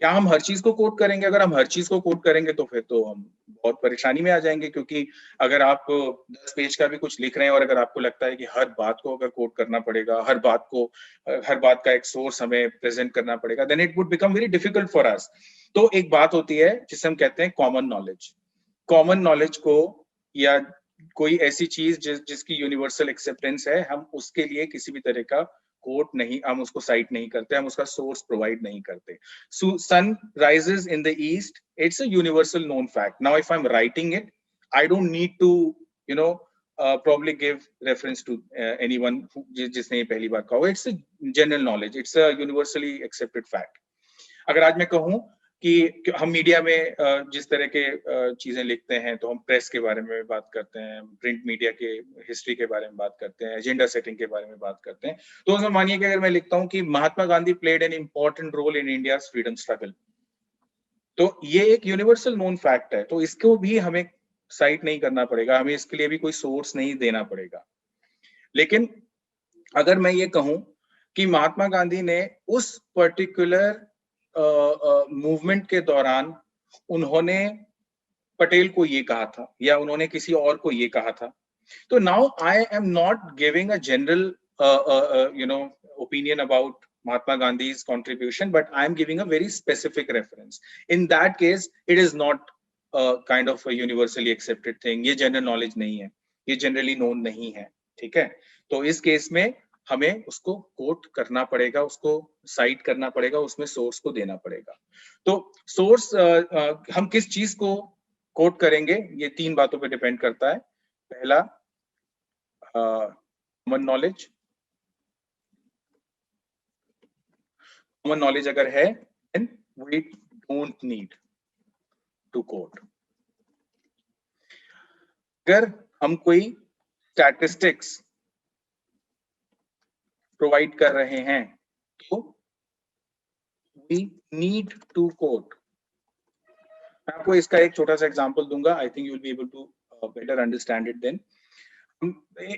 क्या हम हर चीज को कोड करेंगे? अगर हम हर चीज को कोड करेंगे तो फिर तो हम बहुत परेशानी में आ जाएंगे, क्योंकि अगर आप 10 पेज का भी कुछ लिख रहे हैं और अगर आपको लगता है कि हर बात को अगर कोड करना पड़ेगा, हर बात का एक सोर्स हमें प्रेजेंट करना पड़ेगा, then it would become very difficult for us. तो एक बात होती है जिसे हम कहते हैं कॉमन नॉलेज। कॉमन नॉलेज को, या कोई ऐसी चीज जिसकी यूनिवर्सल एक्सेप्टेंस है, हम उसके लिए किसी भी तरह का कोड नहीं, हम उसको साइट नहीं करते, हम उसका सोर्स प्रोवाइड नहीं करते। Sun rises in the east, it's a universal known fact. Now if I am writing it, I don't need to probably give reference to anyone जिसने ये पहली बार कहा हो। It's a general knowledge, it's a universally accepted fact. अगर आज मैं कहूँ कि हम मीडिया में जिस तरह के चीजें लिखते हैं, तो हम प्रेस के बारे में बात करते हैं, प्रिंट मीडिया के हिस्ट्री के बारे में बात करते हैं, एजेंडा सेटिंग के बारे में बात करते हैं, तो उसमें मानिए कि अगर मैं लिखता हूँ कि Mahatma Gandhi played an important role in India's freedom struggle, तो ये एक यूनिवर्सल नोन फैक्ट है, तो इसको भी हमें साइट नहीं करना पड़ेगा, हमें इसके लिए भी कोई सोर्स नहीं देना पड़ेगा। लेकिन अगर मैं ये कहूं कि महात्मा गांधी ने उस पर्टिकुलर मूवमेंट के दौरान उन्होंने पटेल को ये कहा था या उन्होंने किसी और को ये कहा था, तो now I am not giving a general opinion about Mahatma Gandhi's contribution, but I am giving a very specific reference. In that case, it is not a kind of a universally accepted thing. ये general knowledge नहीं है, ये generally known नहीं है, ठीक है? तो इस केस में हमें उसको कोट करना पड़ेगा, उसको साइट करना पड़ेगा, उसमें सोर्स को देना पड़ेगा। तो सोर्स हम किस चीज को कोट करेंगे, ये 3 बातों पे डिपेंड करता है। पहला, कॉमन नॉलेज। कॉमन नॉलेज अगर है, then we don't need to code. अगर हम कोई स्टैटिस्टिक्स प्रोवाइड कर रहे हैं, तो we need to code. मैं आपको इसका एक छोटा सा एग्जांपल दूंगा, I think you will be able to better understand it then.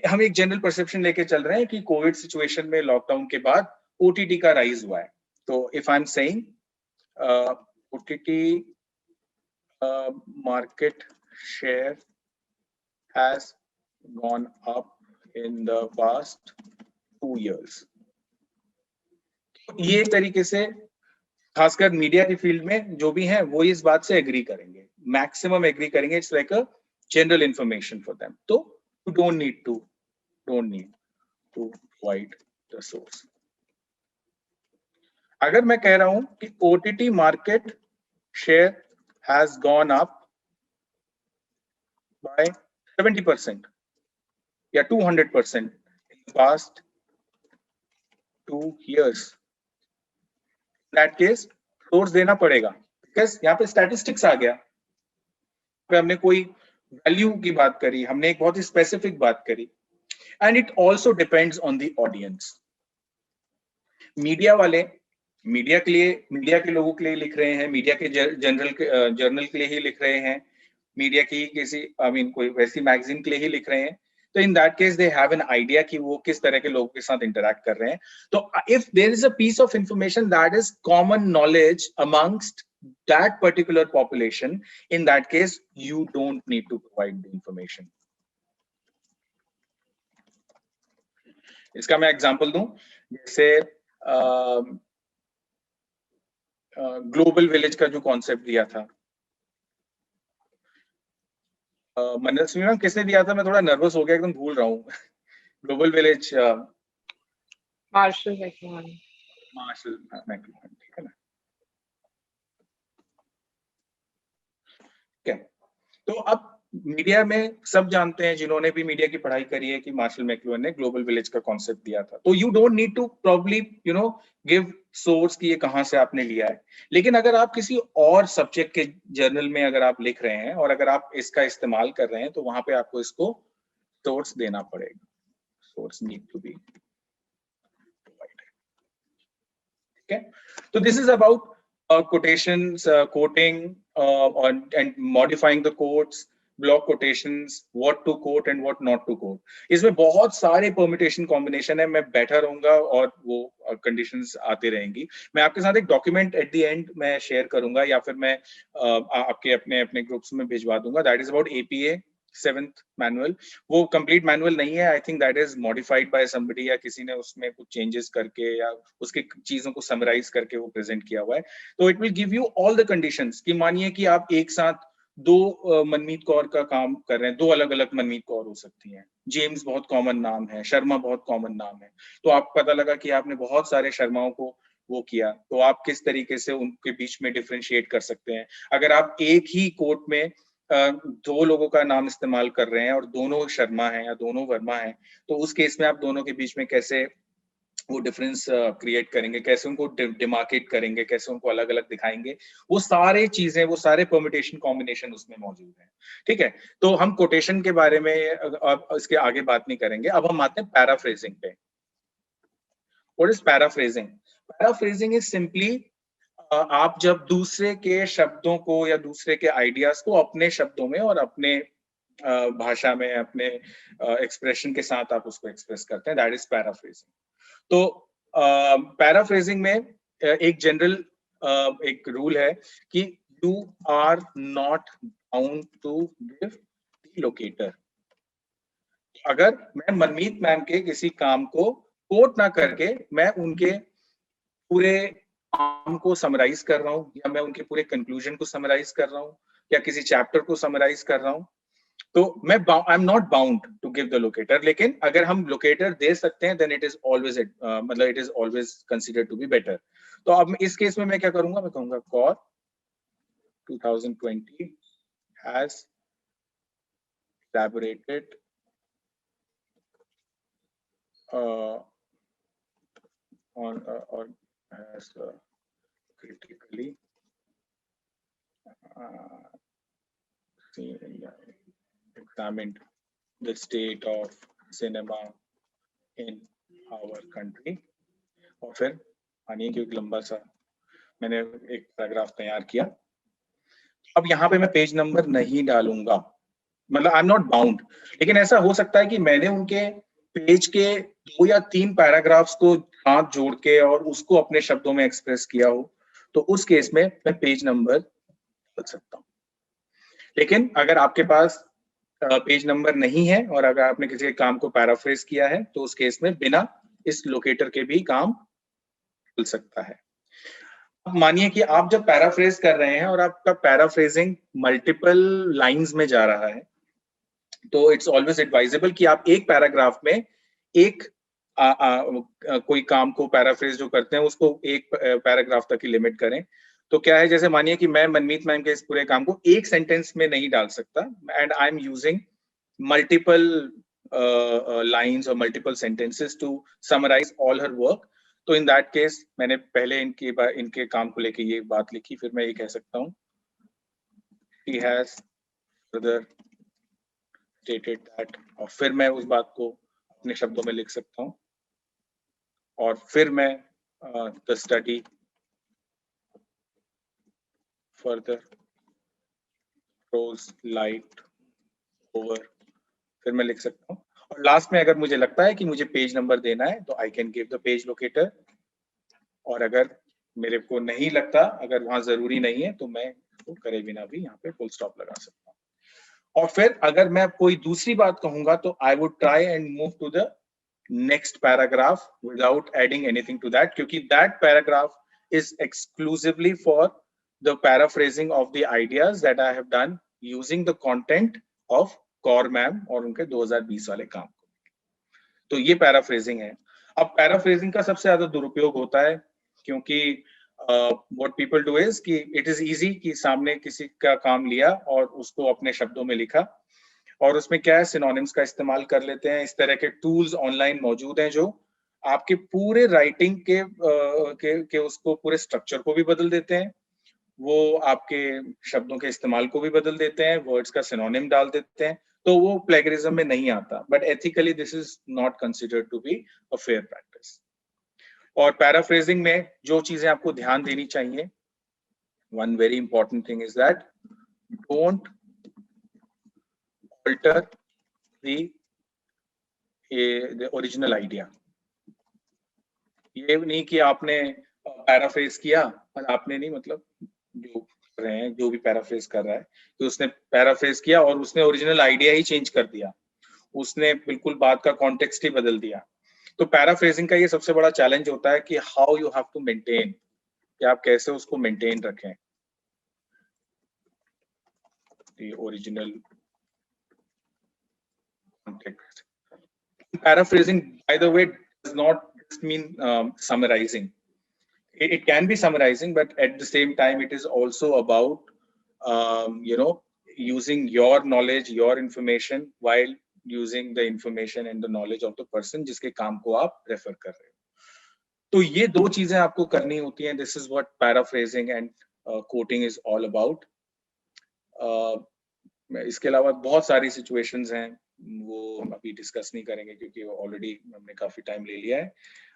हम एक जनरल परसेप्शन लेके चल रहे हैं कि कोविड सिचुएशन में, लॉकडाउन के बाद OTT का राइज हुआ है। तो if I am saying OTT market share has gone up in the past 2 years, ये तरीके से खासकर मीडिया की फील्ड में जो भी हैं वो इस बात से एग्री करेंगे, मैक्सिमम एग्री करेंगे। It's like a general information for them, तो you don't need to provide the source. अगर मैं कह रहा हूं कि OTT market share has gone up by 70% या 200% in the past 2 years, in that case source देना पड़ेगा, बिकॉज यहाँ पे स्टैटिस्टिक्स आ गया, पे हमने कोई वैल्यू की बात करी, हमने एक बहुत ही स्पेसिफिक बात करी, and it also depends on the audience. Media वाले मीडिया के लिए, मीडिया के लोगों के लिए लिख रहे हैं, मीडिया के जर्नल के लिए ही लिख रहे हैं, मीडिया की किसी कोई वैसी मैगजीन के लिए ही लिख रहे हैं, तो in that case they have an idea कि वो किस तरह के लोगों के साथ इंटरेक्ट कर रहे हैं। तो if there is a piece of information that is common knowledge amongst that particular population, in that case you don't need to provide the information. इसका मैं एग्जांपल दूं, जैसे ग्लोबल विलेज का जो कॉन्सेप्ट दिया था, मनस्वी मैम किसने दिया था? मैं थोड़ा नर्वस हो गया, एकदम भूल रहा हूँ। Global village Marshall McLuhan. ठीक है ना? क्या तो अब मीडिया में सब जानते हैं, जिन्होंने भी मीडिया की पढ़ाई करी है, कि मार्शल मैकलुहान ने ग्लोबल विलेज का कॉन्सेप्ट दिया था। तो you don't need to probably give source कि ये कहां से आपने लिया है। लेकिन अगर आप किसी और सब्जेक्ट के जर्नल में अगर आप लिख रहे हैं और अगर आप इसका इस्तेमाल कर रहे हैं, तो वहां पे आपको इसको सोर्स देना पड़ेगा। Source need to be provided. ठीक है, तो this is about quotations, quoting, and modifying the quotes, block quotations, what to quote and what not to quote. इसमें बहुत सारे permutation combination है। मैं बैठा रहूंगा और वो conditions आते रहेंगी। मैं आपके साथ एक document at the end मैं share करूंगा, या फिर मैं आपके अपने groups में भिजवा दूंगा। That is about APA 7th manual। वो complete manual नहीं है, I think that is modified by somebody, या किसी ने उसमें कुछ changes करके या उसके चीजों को summarize करके वो present किया हुआ है। तो it will give you all the conditions कि मानिए कि आप एक साथ दो मनमीत कौर का काम कर रहे हैं, दो अलग अलग मनमीत कौर हो सकती हैं। जेम्स बहुत कॉमन नाम है, शर्मा बहुत कॉमन नाम है, तो आप पता लगा कि आपने बहुत सारे शर्माओं को वो किया, तो आप किस तरीके से उनके बीच में डिफरेंशिएट कर सकते हैं। अगर आप एक ही कोर्ट में दो लोगों का नाम इस्तेमाल कर रहे हैं और दोनों शर्मा हैं या दोनों वर्मा हैं, तो उस केस में आप दोनों के बीच में कैसे वो डिफरेंस क्रिएट करेंगे, कैसे उनको डिमार्केट करेंगे, कैसे उनको अलग अलग दिखाएंगे, वो सारे चीजें, वो सारे परम्यूटेशन कॉम्बिनेशन उसमें मौजूद हैं। ठीक है, तो हम कोटेशन के बारे में अब इसके आगे बात नहीं करेंगे। अब हम आते हैं पैराफ्रेजिंग पे। What is paraphrasing? Paraphrasing is simply आप जब दूसरे के शब्दों को या दूसरे के आइडियाज को अपने शब्दों में और अपने भाषा में, अपने एक्सप्रेशन के साथ आप उसको एक्सप्रेस करते हैं, दैट इज पैराफ्रेजिंग। तो पैराफ्रेजिंग में एक जनरल एक रूल है कि you are not bound to give the locator. अगर मैं मनमीत मैम के किसी काम को कोट ना करके मैं उनके पूरे काम को समराइज कर रहा हूँ, या मैं उनके पूरे कंक्लूजन को समराइज कर रहा हूँ, या किसी चैप्टर को समराइज कर रहा हूँ, तो मैं I am not bound to give the locator. लेकिन अगर हम लोकेटर दे सकते हैं, देन इट इज ऑलवेज मतलब it is always considered to be better. तो अब इस केस में मैं क्या करूंगा? मैं कहूंगा COR 2020 has elaborated on or has critically examined the state of cinema in our country। और फिर मानिए कि एक लंबा सा मैंने एक पैराग्राफ तैयार किया। अब यहाँ पे मैं पेज नंबर नहीं डालूंगा, मतलब आई एम नॉट बाउंड। लेकिन ऐसा हो सकता है कि मैंने उनके पेज के 2 या 3 पैराग्राफ्स को हाथ जोड़ के और उसको अपने शब्दों में एक्सप्रेस किया हो, तो उस केस में मैं पेज नंबर बदल सकता हूँ। लेकिन अगर आपके पास पेज नंबर नहीं है और अगर आपने किसी के काम को पैराफ्रेज किया है, तो उस केस में बिना इस लोकेटर के भी काम खुल सकता है। अब मानिए कि आप जब पैराफ्रेज कर रहे हैं और आपका पैराफ्रेजिंग मल्टीपल लाइंस में जा रहा है, तो इट्स ऑलवेज एडवाइजेबल कि आप एक पैराग्राफ में एक कोई काम को पैराफ्रेज जो करते हैं उसको एक पैराग्राफ तक ही लिमिट करें। तो क्या है, जैसे मानिए कि मैं मनमीत मैम के इस पूरे काम को एक सेंटेंस में नहीं डाल सकता, and I am using multiple lines और multiple sentences to summarize all her work. तो इन दैट केस मैंने पहले इनके काम को लेके ये बात लिखी, फिर मैं ये कह सकता हूँ he has further stated that, और फिर मैं उस बात को अपने शब्दों में लिख सकता हूँ, और फिर मैं the study further throws light over, फिर मैं लिख सकता हूँ, और लास्ट में अगर मुझे लगता है कि मुझे पेज नंबर देना है तो I can give the page locator, और अगर मेरे को नहीं लगता, अगर वहां जरूरी नहीं है, तो मैं तो करे बिना भी यहाँ पे फुल स्टॉप लगा सकता हूँ। और फिर अगर मैं कोई दूसरी बात कहूंगा तो I would try and move to the next paragraph without adding anything to that, क्योंकि that paragraph is exclusively for the paraphrasing of the ideas that I have done using the content of Kaur ma'am और उनके 2020 वाले काम को। तो ये paraphrasing है। अब पैराफ्रेजिंग का सबसे ज्यादा दुरुपयोग होता है क्योंकि what people do is कि it is easy कि सामने किसी का काम लिया और उसको अपने शब्दों में लिखा, और उसमें क्या है, सिनोनिम्स का इस्तेमाल कर लेते हैं। इस तरह के टूल्स ऑनलाइन मौजूद हैं जो आपके पूरे राइटिंग के उसको पूरे स्ट्रक्चर को भी बदल देते हैं, वो आपके शब्दों के इस्तेमाल को भी बदल देते हैं, वर्ड्स का सिनोनिम डाल देते हैं, तो वो प्लेगरिज्म में नहीं आता। But ethically this is not considered to be a fair practice. और पैराफ्रेजिंग में जो चीजें आपको ध्यान देनी चाहिए, one very important thing is that don't alter the original idea. ये नहीं कि आपने पैराफ्रेज किया और आपने नहीं, मतलब जो कर रहे हैं, जो भी पैराफ्रेज कर रहा है, कि उसने पैराफ्रेज किया और उसने ओरिजिनल आइडिया ही चेंज कर दिया, उसने बिल्कुल बात का कॉन्टेक्स्ट ही बदल दिया। तो पैराफ्रेजिंग का ये सबसे बड़ा चैलेंज होता है कि how you have to maintain, कि आप कैसे उसको मेंटेन रखें, the original context. Paraphrasing, by the way, does not just mean summarizing. It can be summarizing, but at the same time, it is also about, using your knowledge, your information, while using the information and the knowledge of the person जिसके काम को आप refer कर रहे हो। तो ये दो चीजें आपको करनी होती हैं। This is what paraphrasing and quoting is all about. इसके अलावा बहुत सारी सिचुएशंस हैं, वो हम अभी डिस्कस नहीं करेंगे क्योंकि ऑलरेडी हमने काफी टाइम ले लिया है।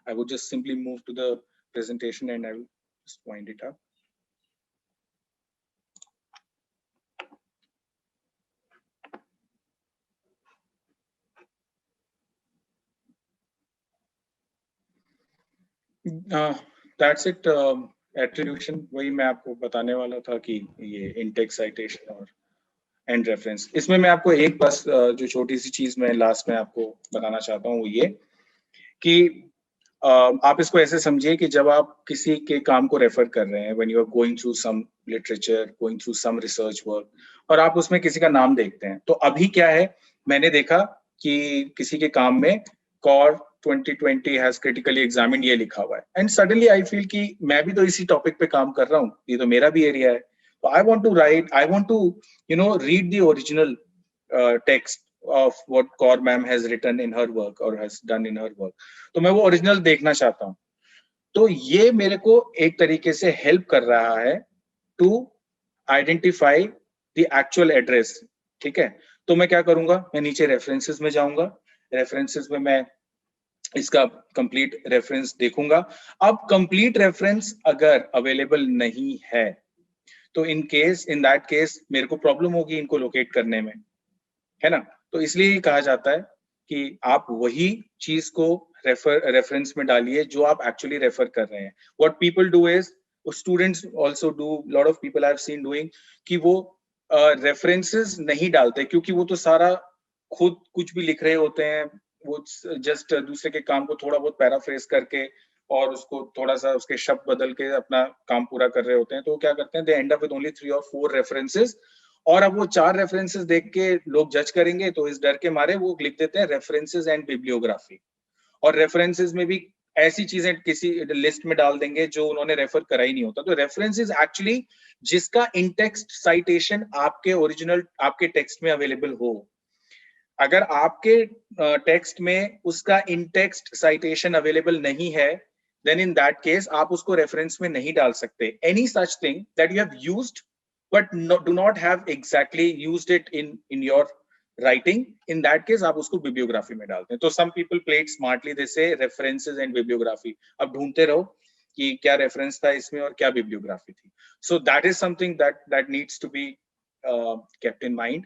I would just simply move to the presentation and I will just wind it up. That's it. Attribution वही मैं आपको बताने वाला था कि ये इन-टेक्स्ट साइटेशन और एंड रेफरेंस। इसमें मैं आपको एक बस जो छोटी सी चीज मैं लास्ट में आपको बताना चाहता हूँ वो ये कि आप इसको ऐसे समझिए कि जब आप किसी के काम को रेफर कर रहे हैं, when you are going through some literature, going through some research work, और आप उसमें किसी का नाम देखते हैं, तो अभी क्या है, मैंने देखा कि किसी के काम में कौर 2020 has critically examined ये लिखा हुआ है, एंड सडनली आई फील कि मैं भी तो इसी टॉपिक पे काम कर रहा हूँ, ये तो मेरा भी एरिया है, तो I want to read the original text of what Kaur ma'am has written in her work or has done in her work. तो मैं वो ओरिजिनल देखना चाहता हूँ। तो ये मेरे को एक तरीके से हेल्प कर रहा है to identify the actual address. ठीक है, तो मैं क्या करूंगा, मैं नीचे रेफरेंसेस में जाऊंगा, रेफरेंसेस में मैं इसका कंप्लीट रेफरेंस देखूंगा। अब कंप्लीट रेफरेंस अगर अवेलेबल नहीं है तो इन दैट केस मेरे को प्रॉब्लम होगी इनको लोकेट करने में, है ना। तो इसलिए कहा जाता है कि आप वही चीज को रेफरेंस में डालिए जो आप एक्चुअली रेफर कर रहे हैं। What people do is, students also do, lot of people I have scene doing, कि वो रेफरेंसेस नहीं डालते क्योंकि वो तो सारा खुद कुछ भी लिख रहे होते हैं, वो जस्ट दूसरे के काम को थोड़ा बहुत पैराफ्रेज करके और उसको थोड़ा सा उसके शब्द बदल के अपना काम पूरा कर रहे होते हैं। तो वो क्या करते हैं, they end up with only 3 or 4 references, और अब वो 4 रेफरेंसेस देख के लोग जज करेंगे, तो इस डर के मारे वो लिख देते हैं रेफरेंसेस एंड बिब्लियोग्राफी, और रेफरेंसेस में भी ऐसी चीजें किसी लिस्ट में डाल देंगे जो उन्होंने रेफर करा ही नहीं होता। तो रेफरेंसेस एक्चुअली जिसका इन टेक्स्ट साइटेशन आपके ओरिजिनल आपके टेक्स्ट में अवेलेबल हो। अगर आपके टेक्स्ट में उसका इन टेक्स्ट साइटेशन अवेलेबल नहीं है, then in that case आप उसको reference में नहीं डाल सकते. Any such thing that you have used but do not have exactly used it in your writing, in that case आप उसको bibliography में डालते हैं. तो some people play it smartly, they say references and bibliography. अब ढूंढते रहो कि क्या reference था इसमें और क्या bibliography थी. So that is something that needs to be kept in mind.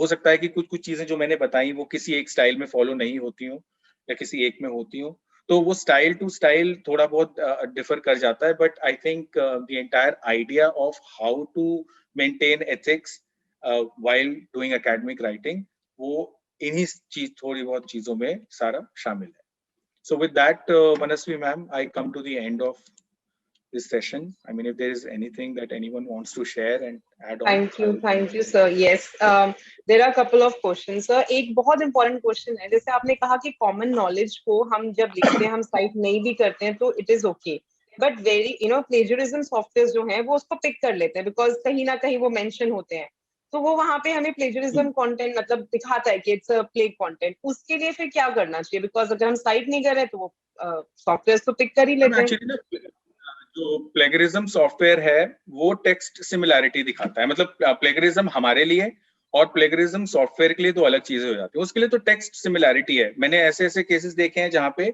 हो सकता है कि कुछ चीजें जो मैंने बताई वो किसी एक स्टाइल में फॉलो नहीं होती हो या किसी एक में होती हो, तो वो स्टाइल टू स्टाइल थोड़ा बहुत डिफर कर जाता है. But I think the entire idea of how to maintain ethics while doing academic writing, वो इन्हीं थोड़ी बहुत चीजों में सारा शामिल है. So with that Manasvi ma'am, I come to the end of this session. I mean, if there is anything that anyone wants to share and add on. Thank you, sir. Yes, there are a couple of questions, sir. एक बहुत important question है, जैसे आपने कहा कि common knowledge को हम जब लिखते हैं, हम cite नहीं भी करते हैं, तो it is okay. But plagiarism softwares जो हैं, वो उसको pick कर लेते हैं, because कहीं ना कहीं वो mention होते हैं. तो वो वहाँ पे हमें plagiarism content मतलब दिखाता है कि it's a plague content. उसके लिए फिर क्या करना चाहिए? Because अगर हम cite नहीं कर रहे, तो वो softwares तो pick कर ही लेते हैं. जो प्लेगरिज्म सॉफ्टवेयर है वो टेक्स्ट सिमिलैरिटी दिखाता है. मतलब प्लेगरिज्म हमारे लिए और प्लेगरिज्म सॉफ्टवेयर के लिए तो अलग चीजें हो जाती है. उसके लिए तो टेक्स्ट सिमिलैरिटी है. मैंने ऐसे केसेस देखे हैं जहाँ पे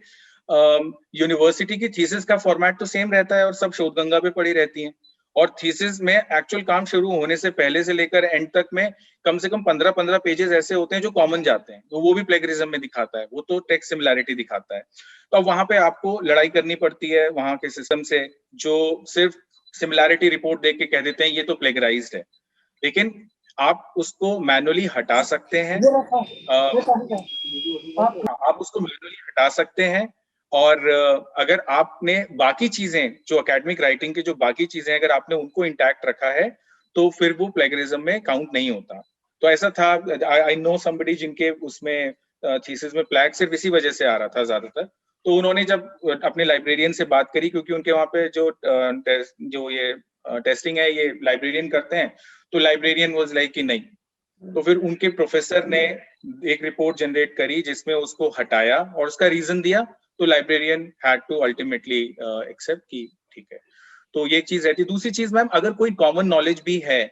यूनिवर्सिटी की थीसिस का फॉर्मेट तो सेम रहता है और सब शोधगंगा पे पड़ी रहती हैं, और थीसिस में एक्चुअल काम शुरू होने से पहले से लेकर एंड तक में कम से कम 15 पेजेस ऐसे होते हैं जो कॉमन जाते हैं, तो वो भी प्लेगरिज्म में दिखाता है. वो तो टेक्स्ट सिमिलैरिटी दिखाता है. तो अब वहां पे आपको लड़ाई करनी पड़ती है वहां के सिस्टम से, जो सिर्फ सिमिलैरिटी रिपोर्ट देख के कह देते हैं ये तो प्लेगराइज्ड है. लेकिन आप उसको मैनुअली हटा सकते हैं, आप उसको मैनुअली हटा सकते हैं. और अगर आपने बाकी चीजें जो एकेडमिक राइटिंग की जो बाकी चीजें अगर आपने उनको इंटैक्ट रखा है तो फिर वो प्लेगरिज्म में काउंट नहीं होता. तो ऐसा था, आई नो समबडी जिनके उसमें थीसिस में प्लैग सिर्फ इसी वजह से आ रहा था ज्यादातर. तो उन्होंने जब अपने लाइब्रेरियन से बात करी, क्योंकि उनके वहाँ पे जो ये टेस्टिंग है ये लाइब्रेरियन करते हैं, तो लाइब्रेरियन वाज लाइक कि नहीं. तो फिर उनके प्रोफेसर ने एक रिपोर्ट जनरेट करी जिसमें उसको हटाया और उसका रीजन दिया. तो librarian had to ultimately accept कि ठीक है. तो ये चीज रहती है. दूसरी चीज मैम, अगर कोई कॉमन नॉलेज भी है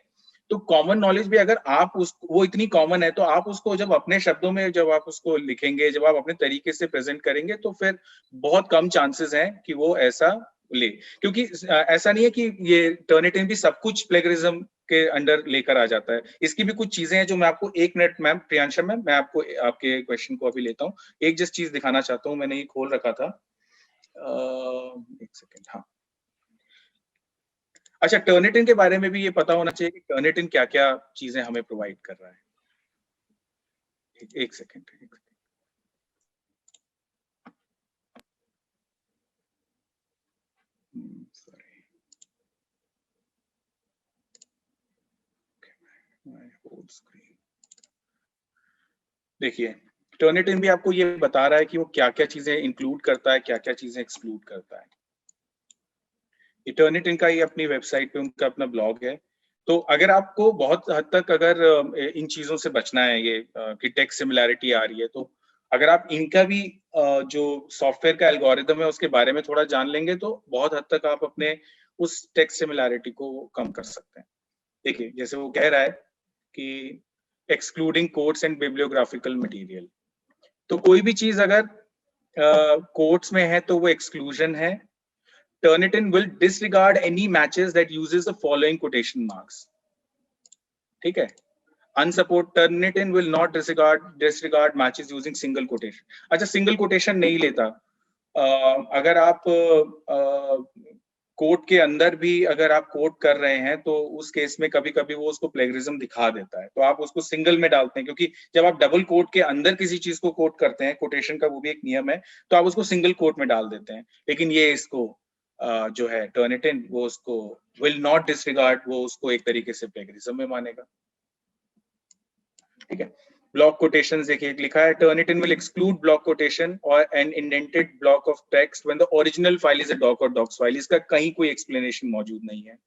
तो कॉमन नॉलेज भी अगर आप वो इतनी कॉमन है तो आप उसको जब अपने शब्दों में जब आप उसको लिखेंगे, जब आप अपने तरीके से प्रेजेंट करेंगे, तो फिर बहुत कम चांसेस हैं कि वो ऐसा ले. क्योंकि ऐसा नहीं है कि ये टर्निटिन भी सब कुछ प्लेगरिज्म के अंडर लेकर आ जाता है. इसकी भी कुछ चीजें हैं जो मैं आपको 1 मिनट मैम, प्रियांशा मैम, मैं आपको आपके क्वेश्चन को अभी लेता हूँ. एक जस्ट चीज दिखाना चाहता हूँ, मैंने ये खोल रखा था. 1 सेकेंड. हाँ, अच्छा, टर्निटिन के बारे में भी ये पता होना चाहिए कि टर्निटिन क्या क्या चीजें हमें प्रोवाइड कर रहा है. एक second. Sorry, my whole screen. देखिए, टर्निटिन भी आपको ये बता रहा है कि वो क्या क्या चीजें इंक्लूड करता है, क्या क्या चीजें एक्सक्लूड करता है. टर्निटिन का ही अपनी वेबसाइट पे उनका अपना ब्लॉग है. तो अगर आपको बहुत हद तक अगर इन चीजों से बचना है, ये कि टेक्स्ट सिमिलैरिटी आ रही है, तो अगर आप इनका भी जो सॉफ्टवेयर का एल्गोरिदम है उसके बारे में थोड़ा जान लेंगे तो बहुत हद तक आप अपने उस टेक्स्ट सिमिलैरिटी को कम कर सकते हैं. देखिए, जैसे वो कह रहा है कि एक्सक्लूडिंग कोट्स एंड बिब्लियोग्राफिकल मटेरियल, तो कोई भी चीज अगर कोट्स में है तो वो एक्सक्लूजन है. Turnitin will disregard any matches that uses the following quotation marks. ठीक है. Unsupported Turnitin will not disregard matches using single quotation. अच्छा, single quotation नहीं लेता. अगर आप कोट के अंदर भी अगर आप कोट कर रहे हैं तो उस केस में कभी कभी वो उसको प्लेगरिज्म दिखा देता है, तो आप उसको सिंगल में डालते हैं. क्योंकि जब आप डबल कोट के अंदर किसी चीज को कोट करते हैं, कोटेशन का वो भी एक नियम है, तो आप उसको सिंगल कोट में डाल देते हैं. लेकिन ये इसको जो है टर्निटिन, वो उसको विल नॉट डिसरिगार्ड, वो उसको एक तरीके से प्लेगरिज्म में मानेगा. ठीक है. ब्लॉक कोटेशंस देखिए, लिखा है Turnitin will exclude block quotation और an indented block of text when the original file is a doc और डॉक्स फाइल. इसका कहीं कोई एक्सप्लेनेशन मौजूद नहीं है.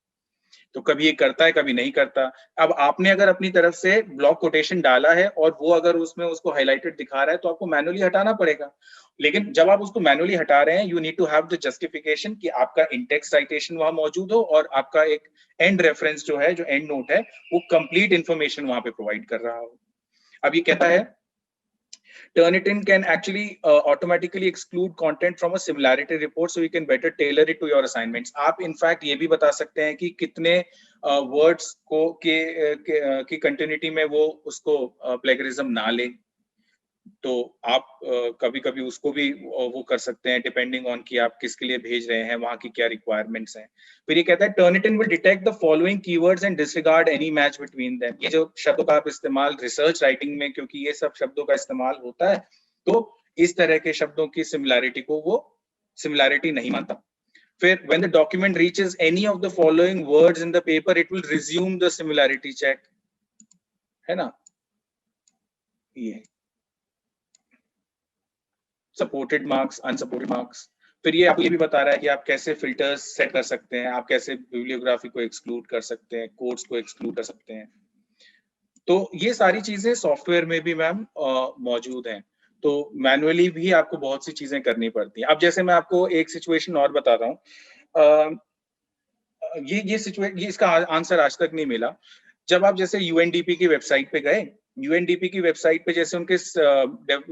तो कभी ये करता है, कभी नहीं करता। अब आपने अगर अपनी तरफ से ब्लॉक कोटेशन डाला है और वो अगर उसमें उसको हाईलाइटेड दिखा रहा है तो आपको मैनुअली हटाना पड़ेगा। लेकिन जब आप उसको मैनुअली हटा रहे हैं, you need to have the justification कि आपका इंडेक्स साइटेशन वहां मौजूद हो और आपका एक एंड रेफरेंस जो है, जो एंड नोट है, वो कंप्लीट इंफॉर्मेशन वहां पे प्रोवाइड कर रहा हो। अब ये कहता है Turnitin can actually automatically exclude content from a similarity report, so you can better tailor it to your assignments. आप in fact ये भी बता सकते हैं कि कितने words को की continuity में वो उसको plagiarism ना ले। तो आप कभी कभी उसको भी वो कर सकते हैं, डिपेंडिंग ऑन कि आप किसके लिए भेज रहे हैं, वहां की क्या रिक्वायरमेंट्स हैं। फिर ये कहता है Turnitin will detect the following keywords and disregard any match between them. ये जो शब्दों का आप इस्तेमाल रिसर्च राइटिंग में, क्योंकि ये सब शब्दों का इस्तेमाल होता है, तो इस तरह के शब्दों की सिमिलैरिटी को वो सिमिलैरिटी नहीं मानता। फिर when the document reaches any of the following words in the paper, it will resume the similarity check, है ना। ये सपोर्टेड मार्क्स, अनसपोर्टेड मार्क्स। फिर ये आपको ये भी बता रहा है कि आप कैसे फिल्टर्स सेट कर सकते हैं, आप कैसे बिब्लियोग्राफी को एक्सक्लूड कर सकते हैं, कोट्स को एक्सक्लूड कर सकते हैं। तो ये सारी चीजें सॉफ्टवेयर में भी मैम मौजूद हैं। तो मैनुअली भी आपको बहुत सी चीजें करनी पड़ती हैं। अब जैसे मैं आपको एक सिचुएशन और बता रहा हूँ, ये इसका आंसर आज तक नहीं मिला। जब आप जैसे यूएनडीपी की वेबसाइट पे गए, यूएनडीपी की वेबसाइट पे जैसे उनके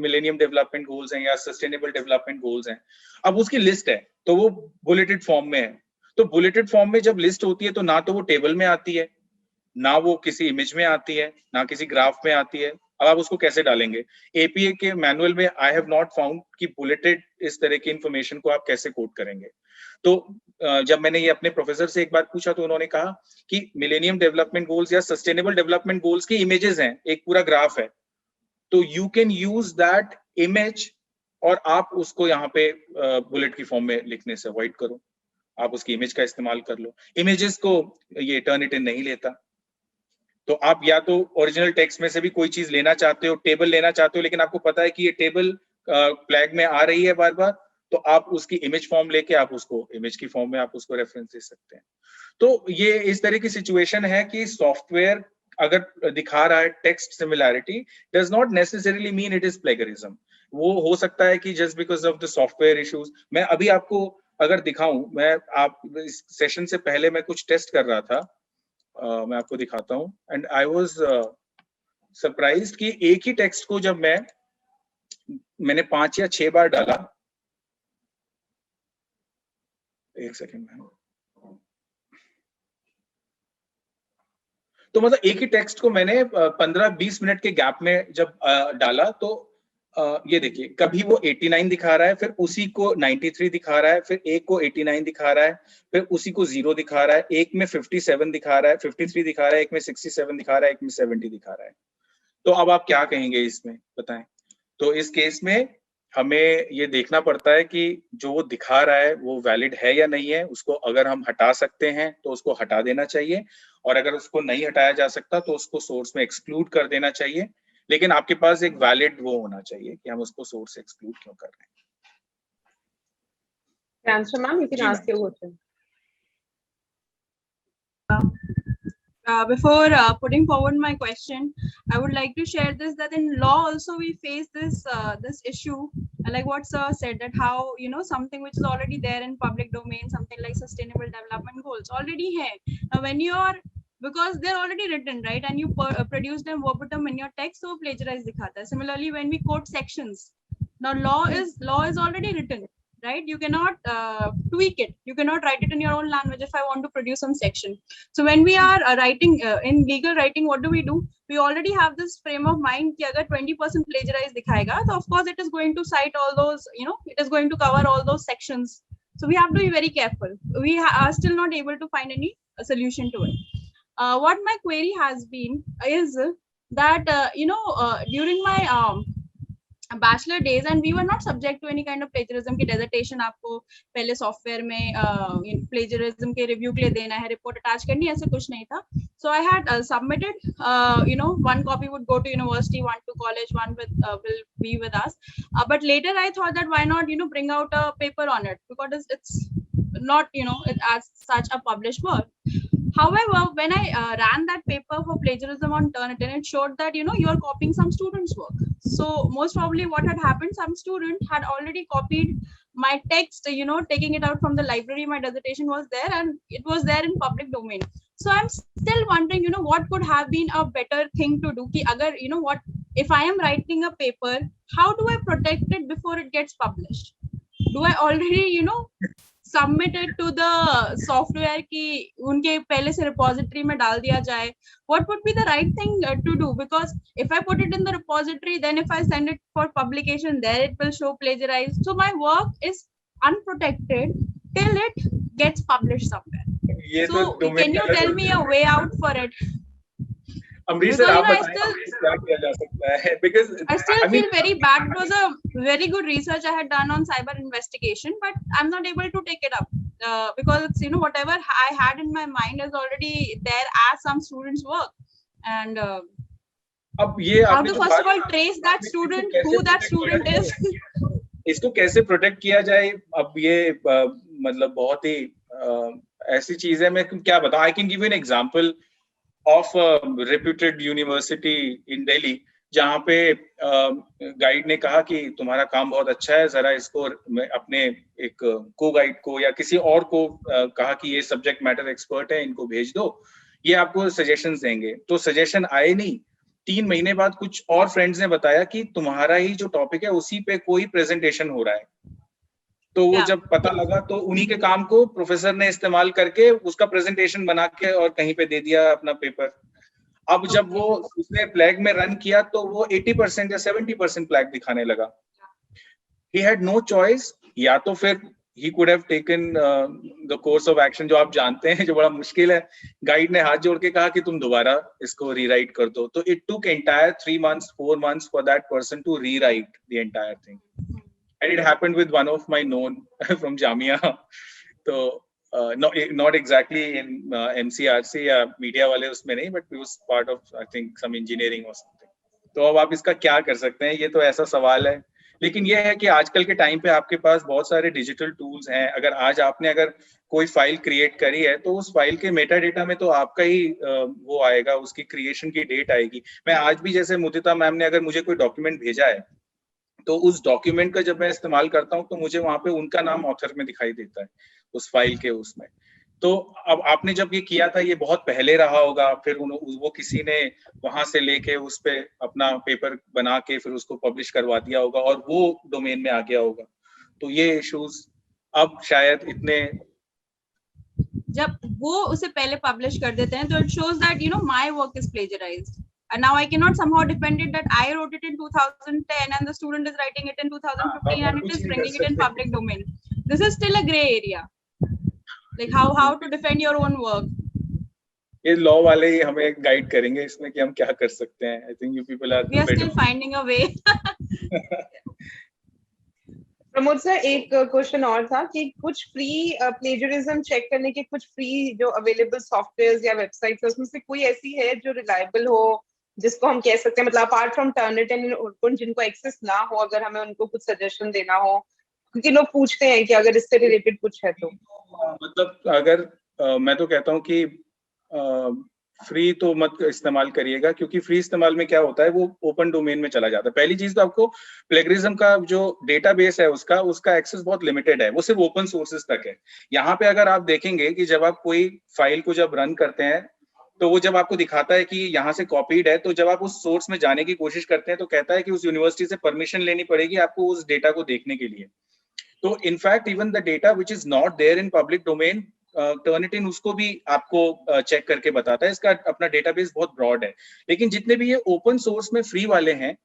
मिलेनियम डेवलपमेंट गोल्स हैं या सस्टेनेबल डेवलपमेंट गोल्स हैं, अब उसकी लिस्ट है तो वो बुलेटेड फॉर्म में है। तो बुलेटेड फॉर्म में जब लिस्ट होती है तो ना तो वो टेबल में आती है, ना वो किसी इमेज में आती है, ना किसी ग्राफ में आती है। अब आप उसको कैसे डालेंगे? एपीए के मैनुअल में आई हैव नॉट फाउंड कि बुलेटेड इस तरह की इंफॉर्मेशन को आप कैसे कोड करेंगे। तो जब मैंने ये अपने प्रोफेसर से एक बार पूछा तो उन्होंने कहा कि मिलेनियम डेवलपमेंट गोल्स या सस्टेनेबल डेवलपमेंट गोल्स की इमेजेस हैं, एक पूरा ग्राफ है, तो you can use that image और आप उसको यहाँ पे बुलेट की फॉर्म में लिखने से अवॉइड करो, आप उसकी इमेज का इस्तेमाल कर लो। इमेजेस को ये टर्निटिन नहीं लेता। तो आप या तो ओरिजिनल टेक्स्ट में से भी कोई चीज लेना चाहते हो, टेबल लेना चाहते हो, लेकिन आपको पता है कि ये टेबल फ्लैग में आ रही है बार बार, तो आप उसकी इमेज फॉर्म लेके आप उसको इमेज की फॉर्म में आप उसको रेफरेंस दे सकते हैं। तो ये इस तरह की सिचुएशन है कि सॉफ्टवेयर अगर दिखा रहा है text similarity, does not necessarily mean it is plagiarism. वो हो सकता है कि just because of the software issues. मैं अभी आपको अगर दिखाऊं, मैं आप इस सेशन से पहले मैं कुछ टेस्ट कर रहा था, मैं आपको दिखाता हूं, एंड आई वाज सरप्राइज्ड कि एक ही टेक्स्ट को जब मैंने 5 या 6 बार डाला, एक सेकेंड में, तो मतलब एक ही टेक्स्ट को मैंने 15-20 मिनट के गैप में जब डाला, तो ये देखिए, कभी वो 89 दिखा रहा है, फिर उसी को 93 दिखा रहा है, फिर एक को 89 दिखा रहा है, फिर उसी को 0 दिखा रहा है, एक में 57 दिखा रहा है, 53 दिखा रहा है, एक में 67 दिखा रहा है, एक में 70 दिखा रहा है। तो अब आप क्या कहेंगे इसमें, बताएं। तो इस केस में हमें ये देखना पड़ता है कि जो वो दिखा रहा है वो वैलिड है या नहीं है। उसको अगर हम हटा सकते हैं तो उसको हटा देना चाहिए, और अगर उसको नहीं हटाया जा सकता तो उसको सोर्स में एक्सक्लूड कर देना चाहिए। लेकिन आपके पास एक वैलिड वो होना चाहिए कि हम उसको सोर्स से एक्सक्लूड क्यों कर रहे हैं। Answer, ma'am, you can ask your question. Before putting forward my question, I would like to share this, that in law also we face this this issue, like what sir said, that how something which is already there in public domain, something like sustainable development goals already here. Now when you are, because they're already written, right, and you produce them verbatim in your text, so plagiarize dikhata hai. Similarly, when we quote sections, now law is already written, right? You cannot tweak it. You cannot write it in your own language if I want to produce some section. So when we are writing in legal writing, what do? We already have this frame of mind कि अगर 20% plagiarize दिखाएगा, so of course it is going to cite all those, it is going to cover all those sections. So we have to be very careful. We are still not able to find any solution to it. What my query has been is that during my bachelor days, and we were not subject to any kind of plagiarism की dissertation आपको पहले software में plagiarism के review के लिए देना है, report attach करनी है, ऐसे कुछ नहीं था. So I had submitted, one copy would go to university, one to college, one will be with us. But later I thought that why not bring out a paper on it, because it's not it as such a published work. However, when I ran that paper for plagiarism on Turnitin, it showed that you're copying some students' work. So most probably what had happened, some student had already copied my text, taking it out from the library. My dissertation was there and it was there in public domain. So I'm still wondering, what could have been a better thing to do. Ki agar, what if I am writing a paper, how do I protect it before it gets published? Do I already, submit it to the software ki unke pehle se repository mein dal diya jaye? What would be the right thing to do? Because if I put it in the repository, then if I send it for publication, there it will show plagiarized. So my work is unprotected till it gets published somewhere. ये तो So domain can you अलग tell हो me गया। a way out for it? Amrish sir, Because आप I बताएं still क्या किया जा सकता है? Because I still I mean, feel very bad. It was a very good research I had done on cyber investigation, but I'm not able to take it up because it's, whatever I had in my mind is already there as some students' work. And अब ये how आपने to जो first of बात all trace that इसको student, कैसे who that protect किया student is? जाए? इसको कैसे प्रोटेक्ट किया जाए? अब ये मतलब बहुत ही ऐसी चीज है, मैं क्या बताऊं? I can give you an example of reputed university in Delhi, जहाँ पे गाइड ने कहा कि तुम्हारा काम बहुत अच्छा है, जरा इसको अपने एक को गाइड को या किसी और को कहा कि ये सब्जेक्ट मैटर एक्सपर्ट है, इनको भेज दो, ये आपको सजेशंस देंगे। तो सजेशन आए नहीं, 3 महीने बाद कुछ और फ्रेंड्स ने बताया कि तुम्हारा ही जो टॉपिक है उसी पे कोई प्रेजेंटेशन हो रहा है। तो वो जब पता लगा तो उन्हीं के काम को प्रोफेसर ने इस्तेमाल करके उसका प्रेजेंटेशन बना के और कहीं पे दे दिया अपना पेपर। अब जब वो उसने फ्लैग में रन किया तो वो 80% या 70% फ्लैग दिखाने लगा। He had no choice, या तो फिर he could have taken the course of action जो आप जानते हैं, जो बड़ा मुश्किल है। गाइड ने हाथ जोड़ के कहा कि तुम दोबारा इसको रीराइट कर दो। तो it took entire 3 months, 4 months for that person to rewrite the entire thing. And it happened with one of my known from Jamia. So not exactly in MCRC या मीडिया वाले उसमें नहीं, but he was part of I think some engineering or something. तो अब आप इसका क्या कर सकते हैं? ये तो ऐसा सवाल है। लेकिन ये है कि आजकल के टाइम पे आपके पास बहुत सारे डिजिटल टूल्स हैं। अगर आज आपने अगर कोई फाइल क्रिएट करी है तो उस फाइल के मेटा डेटा में तो आपका ही वो आएगा, उसकी क्रिएशन की डेट आएगी। मैं आज भी जैसे मुदिता मैम ने अगर मुझे कोई डॉक्यूमेंट भेजा है तो उस डॉक्यूमेंट का जब मैं इस्तेमाल करता हूँ तो मुझे वहां पे उनका नाम ऑथर में दिखाई देता है उस फाइल के उसमें। तो अब आपने जब ये किया था ये बहुत पहले रहा होगा, फिर वो किसी ने वहां से लेके उस पे अपना पेपर बना के फिर उसको पब्लिश करवा दिया होगा और वो डोमेन में आ गया होगा। तो ये इश्यूज अब शायद इतने जब वो उसे पहले पब्लिश कर देते हैं तो it shows that my work is plagiarized. And now I cannot somehow defend it that I wrote it in 2010 and the student is writing it in 2015 and it is bringing it in public domain. This is still a gray area. Like how to defend your own work. ये law वाले ही हमें guide करेंगे इसमें कि हम क्या कर सकते हैं। I think you people are We are still finding a way. Pramod sir, एक क्वेश्चन और था कि कुछ फ्री प्लेजरिज्म चेक करने के कुछ फ्री जो अवेलेबल सॉफ्टवेयर्स या वेबसाइट्स है उसमें से कोई ऐसी है जो रिलायबल हो, जिसको हम कह सकते हैं, मतलब अपार्ट फ्रॉम टर्निटिन और जिनको एक्सेस ना हो, अगर हमें उनको कुछ सजेशन देना हो, क्योंकि लोग पूछते हैं कि अगर इससे रिलेटेड कुछ है तो। मतलब अगर मैं तो कहता हूँ कि फ्री तो मत इस्तेमाल करिएगा, क्योंकि फ्री इस्तेमाल में क्या होता है वो ओपन डोमेन में चला जाता है। पहली चीज तो आपको प्लेगरिज्म का जो डेटाबेस है उसका एक्सेस बहुत लिमिटेड है, वो सिर्फ ओपन सोर्सेज तक है। यहाँ पे अगर आप देखेंगे कि जब आप कोई फाइल को जब रन करते हैं तो वो जब आपको दिखाता है कि यहाँ से कॉपीड है, तो जब आप उस सोर्स में जाने की कोशिश करते हैं तो कहता है कि उस यूनिवर्सिटी से परमिशन लेनी पड़ेगी आपको उस डेटा को देखने के लिए। तो in fact even the data which is not there in public domain, Turnitin उसको भी आपको चेक करके बताता है। इसका अपना डेटाबेस बहुत ब्रॉड है। लेकिन जितने भी ये ओपन सोर्स में फ्री वाले हैं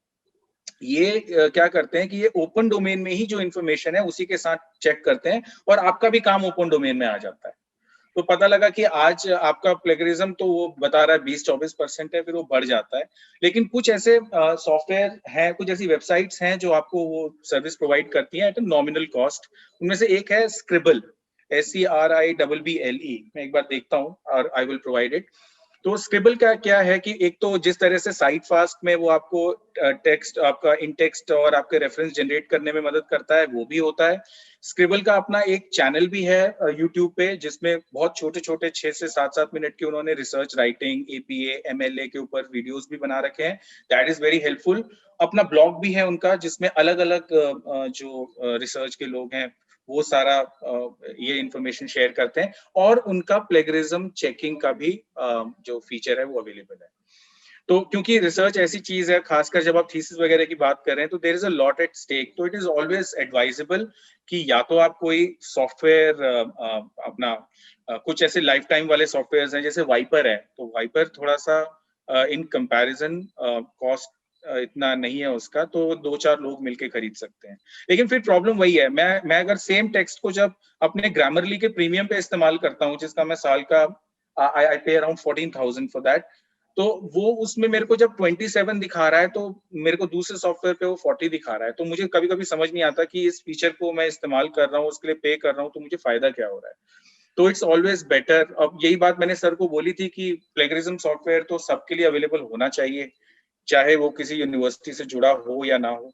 ये क्या करते हैं कि ये ओपन डोमेन में ही जो इन्फॉर्मेशन है उसी के साथ चेक करते हैं और आपका भी काम ओपन डोमेन में आ जाता है। तो पता लगा कि आज आपका प्लेगरिज्म तो वो बता रहा है 20-24% है, फिर वो बढ़ जाता है। लेकिन कुछ ऐसे सॉफ्टवेयर हैं, कुछ ऐसी वेबसाइट्स हैं जो आपको वो सर्विस प्रोवाइड करती हैं एट अ नॉमिनल कॉस्ट। उनमें से एक है स्क्रिबल, SCRIBBLE। मैं एक बार देखता हूँ और आई विल प्रोवाइड इट। तो स्क्रिबल का क्या है कि एक तो जिस तरह से साइट फास्ट में वो आपको टेक्स्ट, आपका इन टेक्स्ट और आपके रेफरेंस जनरेट करने में मदद करता है, वो भी होता है। स्क्रिबल का अपना एक चैनल भी है यूट्यूब पे, जिसमें बहुत छोटे छोटे 6 से 7 मिनट के उन्होंने रिसर्च राइटिंग, APA, MLA के ऊपर वीडियोस भी बना रखे हैं। That is very helpful. अपना ब्लॉग भी है उनका, जिसमें अलग अलग जो रिसर्च के लोग हैं वो सारा ये इंफॉर्मेशन शेयर करते हैं, और उनका प्लेगरिज्म चेकिंग का भी जो फीचर है वो अवेलेबल है। तो क्योंकि रिसर्च ऐसी चीज है, खासकर जब आप थीसिस वगैरह की बात कर रहे हैं, तो there is a lot at stake. तो इट इज ऑलवेज एडवाइजेबल कि या तो आप कोई सॉफ्टवेयर अपना कुछ ऐसे लाइफ टाइम वाले सॉफ्टवेयर हैं जैसे वाइपर है, तो वाइपर थोड़ा सा इन कंपैरिजन कॉस्ट इतना नहीं है उसका, तो 2-4 लोग मिलके खरीद सकते हैं। लेकिन फिर प्रॉब्लम वही है, मैं अगर सेम टेक्स्ट को जब अपने ग्रामरली के प्रीमियम पे इस्तेमाल करता हूँ, जिसका मैं साल का आई पे अराउंड 14,000 फॉर दैट, तो वो उसमें मेरे को जब 27 दिखा रहा है, तो मेरे को दूसरे सॉफ्टवेयर पे वो 40 दिखा रहा है। तो मुझे कभी कभी समझ नहीं आता कि इस फीचर को मैं इस्तेमाल कर रहा हूँ, उसके लिए पे कर रहा हूँ, तो मुझे फायदा क्या हो रहा है। तो इट्स ऑलवेज बेटर। अब यही बात मैंने सर को बोली थी कि प्लेगरिज्म सॉफ्टवेयर तो सबके लिए अवेलेबल होना चाहिए, चाहे वो किसी यूनिवर्सिटी से जुड़ा हो या ना हो।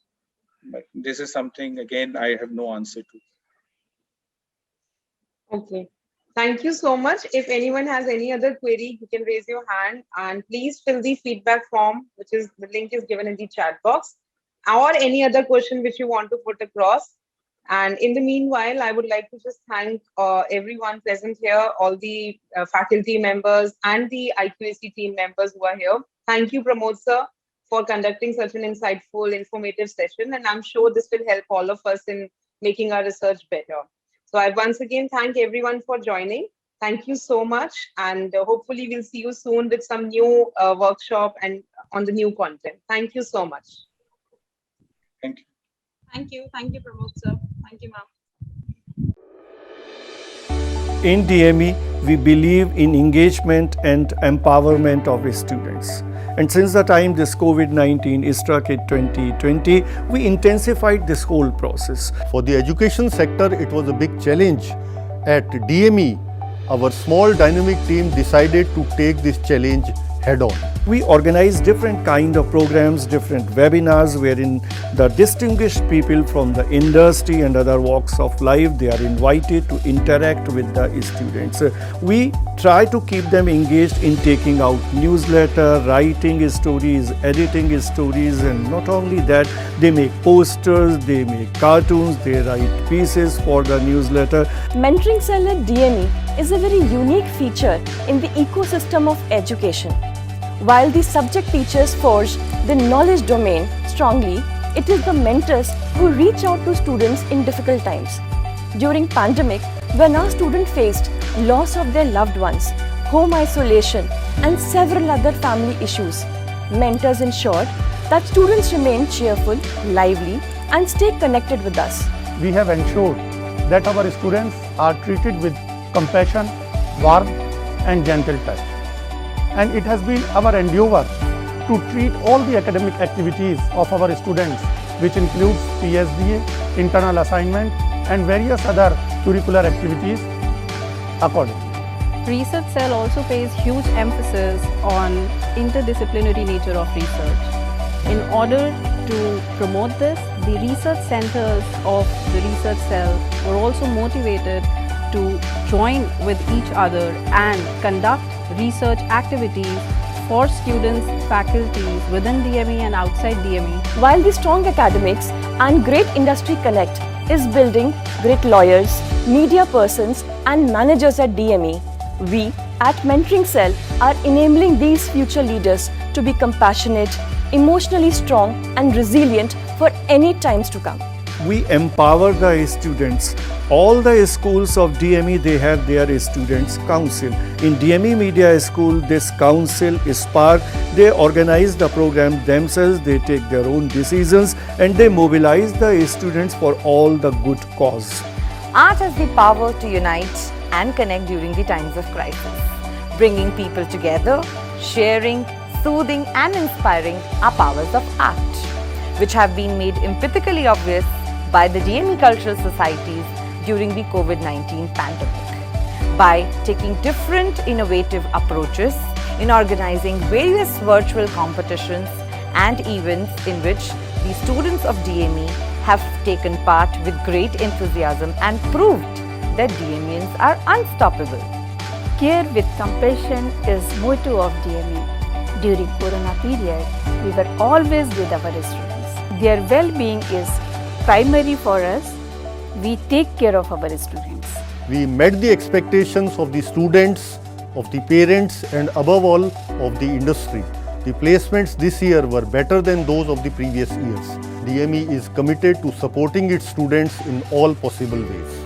But this is something again I have no answer to. Okay. Thank you so much. If anyone has any other query, you can raise your hand, and please fill the feedback form, which is the link is given in the chat box, or any other question which you want to put across. And in the meanwhile, I would like to just thank everyone present here, all the faculty members and the IQAC team members who are here. Thank you, Pramod sir, for conducting such an insightful, informative session. And I'm sure this will help all of us in making our research better. So I once again thank everyone for joining. Thank you so much. And hopefully we'll see you soon with some new workshop and on the new content. Thank you so much. Thank you. Thank you. Thank you, Pramod sir. Thank you, ma'am. In DME, we believe in engagement and empowerment of students. And since the time this COVID-19 struck in 2020, we intensified this whole process. For the education sector, it was a big challenge. At DME, our small dynamic team decided to take this challenge head on. We organized different kind of programs, different webinars wherein the distinguished people from the industry and other walks of life, they are invited to interact with the students. We try to keep them engaged in taking out newsletter, writing stories, editing stories, and not only that, they make posters, they make cartoons, they write pieces for the newsletter. Mentoring Cell at DME is a very unique feature in the ecosystem of education. While the subject teachers forge the knowledge domain strongly, it is the mentors who reach out to students in difficult times. During pandemic, when our students faced loss of their loved ones, home isolation, and several other family issues, mentors ensured that students remain cheerful, lively, and stay connected with us. We have ensured that our students are treated with compassion, warmth, and gentle touch. And it has been our endeavor to treat all the academic activities of our students, which includes PSDA, internal assignment, and various other curricular activities accordingly. Research Cell also pays huge emphasis on interdisciplinary nature of research. In order to promote this, the research centers of the Research Cell were also motivated to join with each other and conduct research activities for students, faculties within DME and outside DME. While the strong academics and great industry connect is building great lawyers, media persons, and managers at DME, we at Mentoring Cell are enabling these future leaders to be compassionate, emotionally strong, and resilient for any times to come. We empower the students. All the schools of DME, they have their students council. In DME Media School, this council is part. They organize the program themselves, they take their own decisions, and they mobilize the students for all the good cause. Art has the power to unite and connect during the times of crisis. Bringing people together, sharing, soothing, and inspiring are powers of art, which have been made empathically obvious by the DME cultural societies during the COVID-19 pandemic. By taking different innovative approaches, in organizing various virtual competitions and events in which the students of DME have taken part with great enthusiasm and proved that DMEians are unstoppable. Care with compassion is motto of DME. During Corona period, we were always with our students. Their well-being is primary for us. We take care of our students. We met the expectations of the students, of the parents, and above all of the industry. The placements this year were better than those of the previous years. DME is committed to supporting its students in all possible ways.